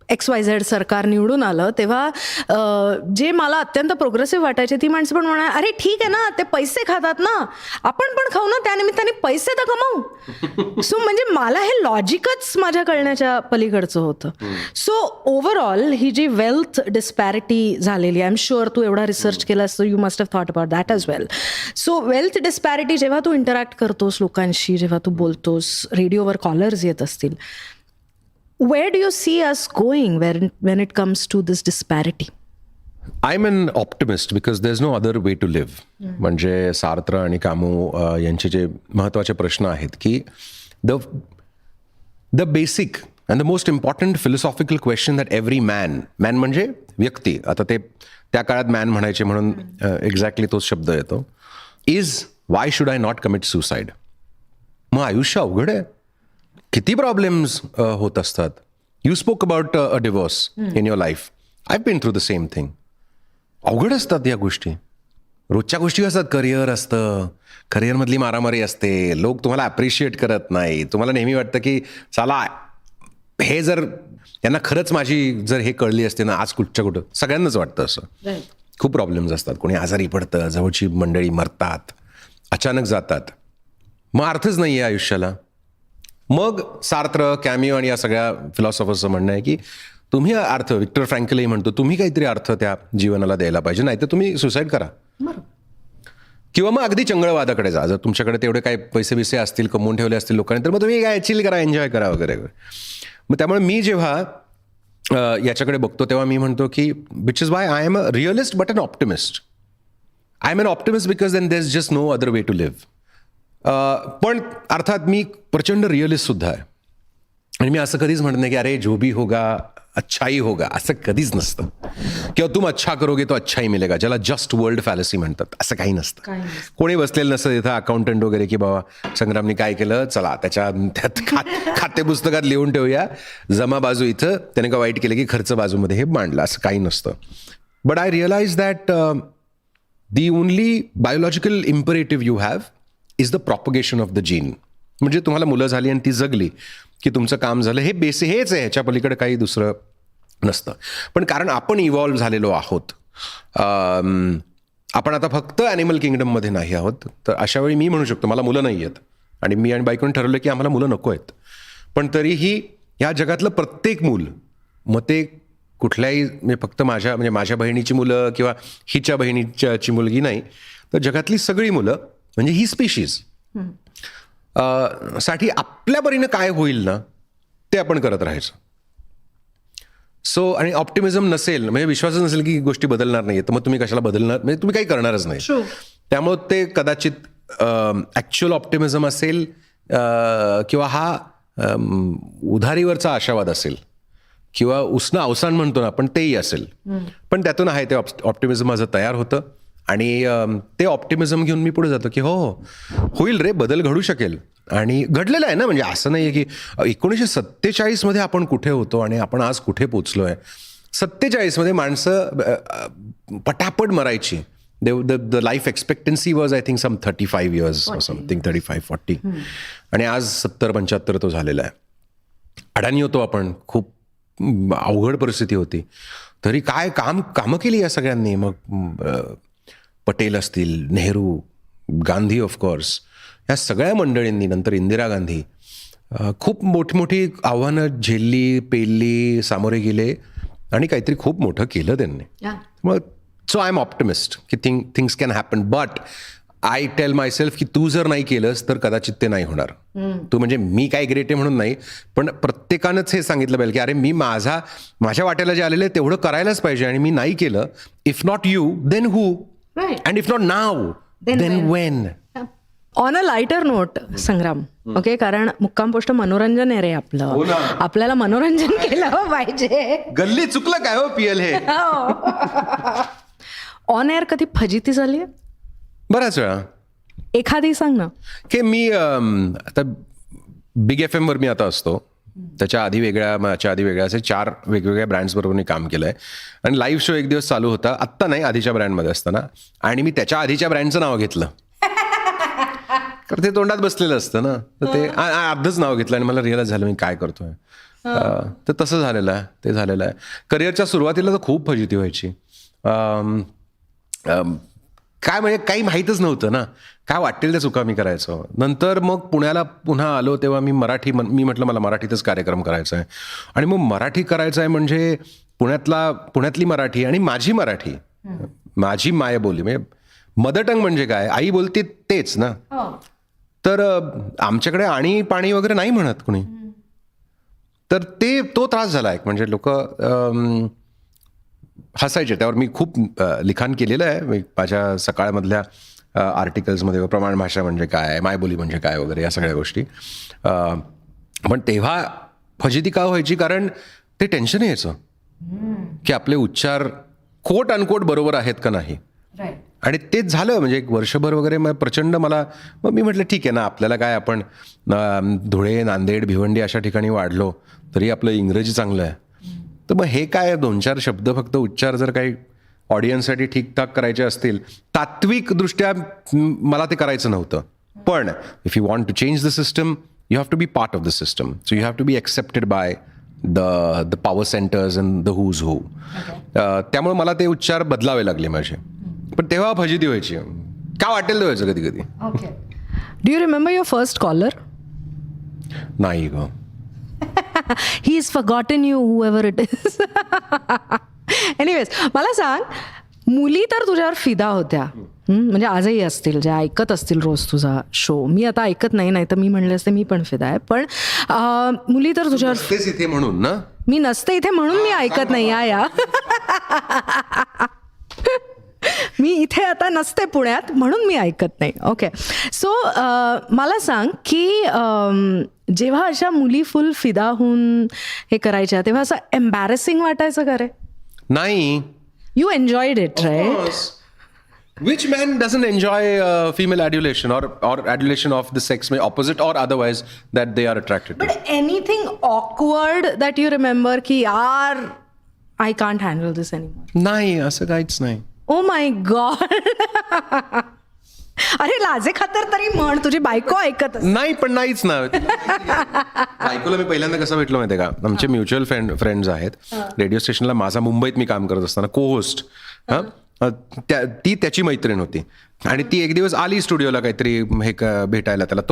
XYZ सरकार निवडून आलं तेव्हा जे मला अत्यंत प्रोग्रेसिव्ह वाटायचे ती माणसं पण म्हणा, अरे ठीक आहे ना, ते पैसे खातात ना, आपण पण खाऊ ना, त्यानिमित्ताने पैसे तर कमावू. सो म्हणजे मला हे लॉजिकच माझ्या कळण्याच्या पलीकडचं होतं. सो ओव्हरऑल ही जी वेल्थ डिस्पॅरिटी झालेली, आय एम शुअर तू एवढा रिसर्च केला so you must have thought about that as well. So wealth डिस्पॅरिटी जेव्हा तू इंटरॅक्ट करतोस लोकांशी, जेव्हा तू बोलतोस, रेडिओवर कॉलर्स येत असतील, where do you see us going when it comes to this disparity? I'm an optimist because there's no other way to live. म्हणजे सार्त्र आणि कामू यांचे जे महत्त्वाचे प्रश्न आहेत की the basic and the most important philosophical question that every man म्हणजे व्यक्ती, आता ते त्या काळात मॅन म्हणायचे म्हणून एक्झॅक्टली तोच शब्द येतो, is why should I not commit suicide. मग आयुष्य अवघड आहे, किती प्रॉब्लेम्स होत असतात. You spoke about a divorce in your life. I been through the same thing. अवघड असतात या गोष्टी. रोजच्या गोष्टी असतात, करिअर असतं, करिअरमधली मारामारी असते, लोक तुम्हाला ॲप्रिशिएट करत नाही, तुम्हाला नेहमी वाटतं की चला हे जर यांना खरंच माझी जर हे कळली असते ना आज कुठच्या कुठं, सगळ्यांनाच वाटतं असं. खूप प्रॉब्लेम्स असतात, कोणी आजारी पडतं, जवळची मंडळी मरतात, अचानक जातात, मग अर्थच नाही आहे आयुष्याला. मग सार्त्र, कॅम्यू आणि या सगळ्या फिलॉसॉफर्सचं म्हणणं आहे की तुम्ही अर्थ, विक्टर फ्रँकलही म्हणतो, तुम्ही काहीतरी अर्थ त्या जीवनाला द्यायला पाहिजे, नाही तर तुम्ही सुसाईड करा किंवा मग अगदी चंगळवादाकडे जा. जर तुमच्याकडे तेवढे काही पैसे बिसे असतील, कमवून ठेवले असतील लोकांनी, तर मग तुम्ही काय चिल करा, एन्जॉय करा वगैरे. मग त्यामुळे मी जेव्हा याच्याकडे बघतो तेव्हा मी म्हणतो की which is why I am a realist but an optimist. I am an optimist because then there is just no other way to live. पण अर्थात मी प्रचंड रिअलिस्ट सुद्धा आहे आणि मी असं कधीच म्हणत नाही की अरे जो भी होगा अच्छा ही होगा, असं कधीच नसतं. किंवा तुम अच्छा करोगे तो अच्छा ही मिलेगा, ज्याला जस्ट वर्ल्ड फॅलसी म्हणतात, असं काही नसतं. कोणी बसलेलं नसतं इथं अकाउंटंट वगैरे की बाबा संग्रामने काय केलं, चला त्यात खाते पुस्तकात लिहून ठेवूया, जमा बाजू इथं, त्याने का वाईट केलं की खर्च बाजूमध्ये हे मांडलं, असं काही नसतं. But I realise that the only biological imperative you have is the propagation of the gene. म्हणजे तुम्हाला मुलं झाली आणि ती जगली की तुमचं काम झालं, हे हेच आहे, ह्याच्या पलीकडे काही दुसरं नसतं. पण कारण आपण इव्हॉल्व्ह झालेलो आहोत, आपण आता फक्त ॲनिमल किंगडममध्ये नाही आहोत, तर अशा वेळी मी म्हणू शकतो मला मुलं नाही आहेत आणि मी आणि बायकोने ठरवलं की आम्हाला मुलं नको आहेत. पण तरीही ह्या जगातलं प्रत्येक मूल, मग ते कुठल्याही म्हणजे फक्त माझ्या बहिणीची मुलं किंवा हिच्या बहिणीची मुलगी नाही, तर जगातली सगळी मुलं म्हणजे ही स्पीशीज साठी आपल्या परीनं काय होईल ना ते आपण करत राहायचं. सो आणि ऑप्टिमिझम नसेल म्हणजे विश्वासच नसेल की गोष्टी बदलणार नाही, तर मग तुम्ही कशाला बदलणार, म्हणजे तुम्ही काही करणारच नाही. त्यामुळे ते कदाचित ॲक्च्युअल ऑप्टिमिझम असेल किंवा हा उधारीवरचा आशावाद असेल किंवा उसनं अवसान म्हणतो ना आपण, तेही असेल. पण त्यातून आहे ते ऑप्टिमिझम माझं तयार होतं आणि ते ऑप्टिमिझम घेऊन मी पुढे जातो की हो होईल रे, बदल घडू शकेल. आणि घडलेलं आहे ना, म्हणजे असं नाही आहे की 1947 आपण कुठे होतो आणि आपण आज कुठे पोचलो आहे. 47 माणसं पटापट मरायची. The life expectancy was I think some 35 years or something, 35-40. आणि आज 70-75 तो झालेला आहे. अडाणी होतो आपण, खूप अवघड परिस्थिती होती, तरी काय कामं केली या सगळ्यांनी. मग पटेल असतील, नेहरू, गांधी ऑफकोर्स, ह्या सगळ्या मंडळींनी, नंतर इंदिरा गांधी, खूप मोठी आव्हानं झेलली, पेलली, सामोरे गेले आणि काहीतरी खूप मोठं केलं त्यांनी. मग सो आय एम ऑप्टिमिस्ट की things can happen. But I tell my self की तू जर नाही केलंस तर कदाचित ते नाही होणार. तू म्हणजे मी काय ग्रेट आहे म्हणून नाही, पण प्रत्येकानंच हे सांगितलं पाहिजे की अरे मी माझ्या वाट्याला जे आलेलं आहे तेवढं करायलाच पाहिजे आणि मी नाही केलं. If not you then who, and if not now then when. On a lighter note Sangram, okay, कारण मुक्काम पोस्ट मनोरंजन आहे रे आपलं, आपल्याला मनोरंजन केलं पाहिजे. गल्ली चुकलं काय हो PL हे. ऑन एअर कधी फजिती झाली आहे? बऱ्याच वेळा. एखादी सांग ना. की मी आता बिग FM वर मी आता असतो, त्याच्या आधी वेगळ्या माझ्या आधी वेगळ्या असे 4 वेगवेगळ्या ब्रँड्सबरोबर मी काम केलं आहे. आणि लाईव्ह शो एक दिवस चालू होता, आत्ता नाही, आधीच्या ब्रँडमध्ये असताना, आणि मी त्याच्या आधीच्या ब्रँडचं नाव घेतलं. तर ते तोंडात बसलेलं असतं ना, तर ते अर्धच नाव घेतलं आणि मला रिअलाइज झालं मी काय करतोय. तर तसं झालेलं आहे, ते झालेलं आहे. करिअरच्या सुरुवातीला तर खूप फजिती व्हायची. काय म्हणजे काही माहीतच नव्हतं ना, काय वाटेल त्या चुका मी करायचो. नंतर मग पुण्याला पुन्हा आलो तेव्हा मी मी म्हटलं मला मराठीतच कार्यक्रम करायचा आहे. आणि मग मराठी करायचं आहे म्हणजे पुण्यातली मराठी आणि माझी मराठी, माझी मायबोली, म्हणजे मदर टंग म्हणजे काय, आई बोलते तेच ना. तर आमच्याकडे आणि पाणी वगैरे नाही म्हणत कुणी. तर तो त्रास झाला एक, म्हणजे लोक हसायचे त्यावर. मी खूप लिखाण केलेलं आहे माझ्या सकाळमधल्या आर्टिकल्समध्ये, प्रमाण भाषा म्हणजे काय, मायबोली म्हणजे काय वगैरे या सगळ्या गोष्टी. पण तेव्हा फजिती का व्हायची, कारण ते टेन्शन यायचं की आपले उच्चार कोट अनकोट बरोबर आहेत का नाही. आणि तेच झालं म्हणजे एक वर्षभर वगैरे. मग प्रचंड मग मी म्हटलं ठीक आहे ना, आपल्याला काय, आपण धुळे, नांदेड, भिवंडी अशा ठिकाणी वाढलो तरी आपलं इंग्रजी चांगलं आहे. तर मग हे काय 2-4 शब्द फक्त उच्चार जर काही ऑडियन्ससाठी ठीकठाक करायचे असतील, तात्विकदृष्ट्या मला ते करायचं नव्हतं. पण if you want to change the system, you have to be part of the system. So you have to be accepted by the power centres and the who's who. त्यामुळे मला ते उच्चार बदलावे लागले माझे. पण तेव्हा फजिती व्हायची, का वाटेल ते व्हायचं कधी कधी. Do you remember your first caller? नाही ग. He is forgotten you, however it is. Anyways, मला सांग, मुली तर तुझ्यावर फिदा होत्या, म्हणजे आजही असतील, ज्या ऐकत असतील रोज तुझा शो. मी आता ऐकत नाही तर मी म्हणले असते मी पण फिदा आहे. पण मुली तर तुझ्यावर, तेच इथे म्हणून ना, मी नसते इथे म्हणून मी ऐकत नाही. या मी इथे आता नसते पुण्यात म्हणून मी ऐकत नाही. ओके, सो मला सांग की जेव्हा अशा मुली फुल फिदा होऊन हे करायच्या तेव्हा असं एम्बॅरेसिंग वाटायचं का रे? नाही. You enjoyed it, right? Which man doesn't enjoy female adulation or adulation of the sex, opposite or otherwise, that they are attracted to? But anything awkward that you remember की यार I can't handle this anymore? नाही, असं काहीच नाही. ओ माय गॉड. अरे लाजे खातर तरी म्हण, तुझी बायको ऐकत असते. नाही, पण नाहीच ना. बायकोला मी पहिल्यांदा कसं भेटलो माहिती आहे का, आमचे म्युच्युअल फ्रेंड्स आहेत. रेडिओ स्टेशनला माझा मुंबईत मी काम करत असताना को होस्ट, ती त्याची मैत्रीण होती. आणि ती एक दिवस आली स्टुडिओला काहीतरी हे भेटायला त्याला.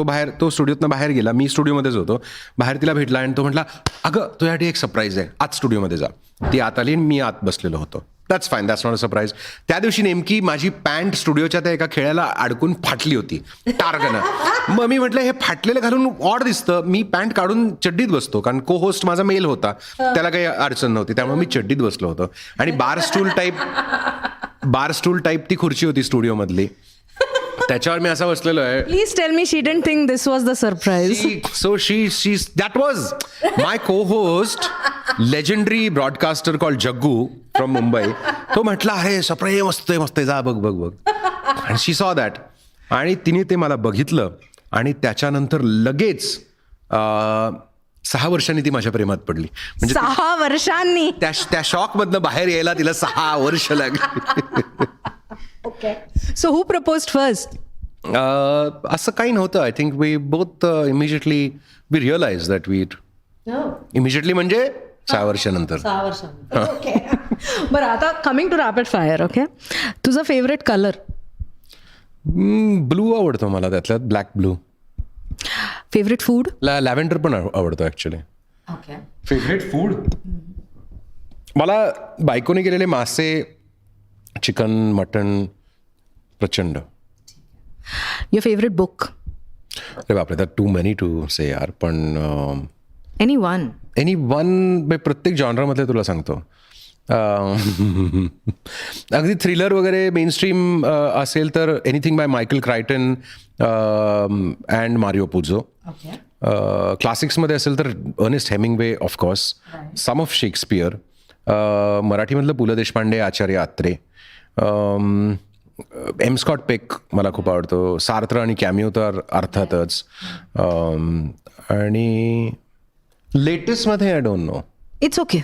तो स्टुडिओतनं बाहेर गेला, मी स्टुडिओमध्येच होतो. बाहेर तिला भेटला आणि तो म्हटला, अगं तुझ्यासाठी एक सरप्राईज आहे, आज स्टुडिओमध्ये जा. ती आत आली आणि मी आत बसलेलो होतो. That's fine, that's not a surprise. त्या दिवशी नेमकी माझी पॅन्ट स्टुडिओच्या त्या एका खेळ्याला अडकून फाटली होती टार्गनं. मग मी म्हटलं हे फाटलेलं घालून ऑड दिसतं, मी पॅन्ट काढून चड्डीत बसतो, कारण को होस्ट माझा मेल होता, त्याला काही अडचण नव्हती, त्यामुळे मी चड्डीत बसलो होतो. आणि बारस्टूल टाईप ती खुर्ची होती स्टुडिओमधली, त्याच्यावर मी असा बसलेलो आहे. Please tell me she didn't think this was the surprise. So that was my co-host, legendary broadcaster called Jaggu from Mumbai. तो म्हटला, अरे सरप्राईज, मस्त आहे, जा बघ. आणि शी सॉ दॅट. आणि तिने ते मला बघितलं आणि त्याच्यानंतर लगेच 6 वर्षांनी ती माझ्या प्रेमात पडली. म्हणजे 6 वर्षांनी? त्या शॉकमधनं बाहेर यायला तिला 6 वर्ष लागली. Okay, so who proposed first? असं काही नव्हतं. I think we both immediately we realise that we immediately म्हणजे 6 वर्षानंतर. 6 वर्षांनी. ओके. बरं, आता coming to rapid fire. Okay, तुझा फेवरेट कलर? ब्लू आवडतो मला, त्यातल्यात black blue. Favourite food? Lavender पण आवडतो ॲक्च्युली. ओके. फेवरेट फूड मला बायकोने केलेले मासे, चिकन, मटन प्रचंड. Your favourite book? अरे बापरे, दॅट टू मेनी टू से यार. पण एनी वन? एनी वन, प्रत्येक जॉनरामधले तुला सांगतो. अगदी थ्रिलर वगैरे मेनस्ट्रीम असेल तर anything by Michael Crichton and Mario Puzo. क्लासिक्समध्ये असेल तर Ernest Hemingway of course, some of Shakespeare. मराठीमधलं Pu La Deshpande, Acharya Atre, M Scott Peck मला खूप आवडतो. सार्त्र आणि कॅमिओ तर अर्थातच. आणि लेटेस्ट मध्ये I don't know. It's okay.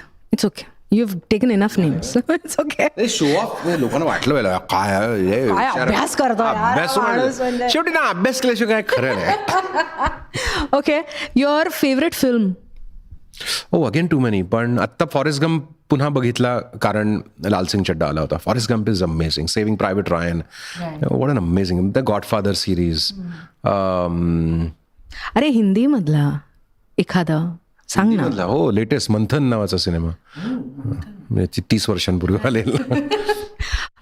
You have taken enough names. It's okay. Show off लोकांना वाटलं वेळेला काय हे काय विचार- अभ्यास करतो यार, अभ्यास माणूस म्हणजे. शेवटी ना अभ्यास केल्याशिवाय काय खरं नाही. Okay, your favourite film? हो अगेन टू मेनी. पण आत्ता फॉरेस्ट गंप पुन्हा बघितला कारण लालसिंग चड्डा आला होता. Forrest Gump is amazing. Saving Private Ryan, what an amazing. The Godfather series. अरे हिंदी मधला एखादा सांग ना. हो लेटेस्ट मंथन नावाचा सिनेमा 30 वर्षांपूर्वी आलेला.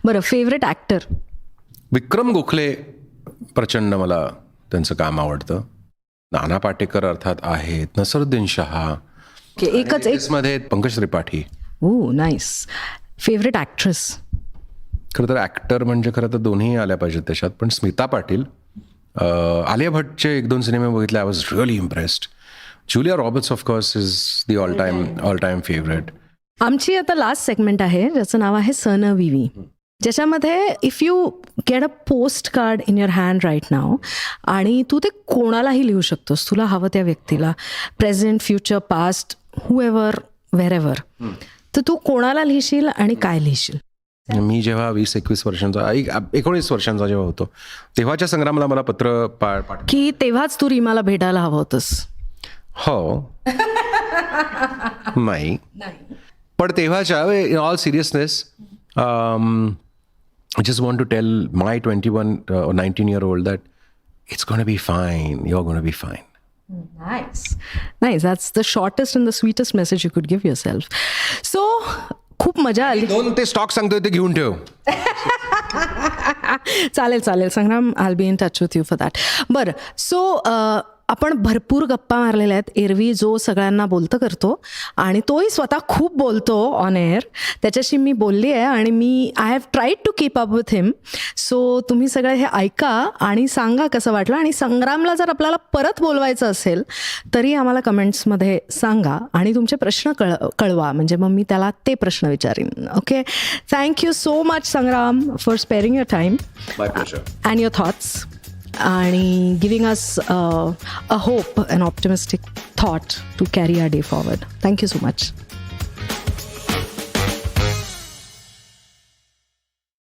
बरं, फेवरेट ऍक्टर? विक्रम गोखले प्रचंड मला त्यांचं काम आवडतं. नाना पाटेकर अर्थात आहेत. नसरुद्दीन शहा. ओके, एकच एक. मध्ये पंकज त्रिपाठी. ओ नाईस. Favourite actress? खरं तर ॲक्टर म्हणजे खरं तर दोन्ही आल्या पाहिजेत त्याच्यात. पण स्मिता पाटील, आलिया भट्टचे 1-2 सिनेमे बघितले. I was really impressed. Julia Roberts of course is the all time favourite. आमची आता लास्ट सेगमेंट आहे ज्याचं नाव आहे सन विवी, ज्याच्यामध्ये if you get a post card in your hand write नाव आणि तू ते कोणालाही लिहू शकतोस, तुला हवं त्या व्यक्तीला, प्रेझेंट, फ्युचर, पास्ट, हुएव्हर, व्हेरेव्हर, तर तू कोणाला लिहिशील आणि काय लिहिशील? मी जेव्हा 20-21 वर्षांचा 19 वर्षांचा जेव्हा होतो तेव्हाच्या संग्रामला मला पत्र की तेव्हाच तू रीमाला भेटायला हवं होतंस? हो नाही, पण तेव्हाच्या in all seriousness I just want to tell my 21 or 19-year-old that it's going to be fine. You're going to be fine. Nice. That's the shortest and the sweetest message you could give yourself. So, खूप मजा आली. 2 ते स्टॉक सांगतोय ते घेऊन ठेव. चालेल Sangram, I be in touch with you for that. बरं, सो आपण भरपूर गप्पा मारलेल्या आहेत. एरवी जो सगळ्यांना बोलतं करतो आणि तोही स्वतः खूप बोलतो ऑन एअर, त्याच्याशी मी बोलली आहे आणि I have tried to keep up with him. So तुम्ही सगळे हे ऐका आणि सांगा कसं वाटलं. आणि संग्रामला जर आपल्याला परत बोलवायचं असेल तरी आम्हाला कमेंट्समध्ये सांगा आणि तुमचे प्रश्न कळवा, म्हणजे मग मी त्याला ते प्रश्न विचारीन. Okay, thank you so much Sangram for sparing your time and your thoughts आणि giving us a hope, an optimistic thought to carry our day forward. Thank you so much.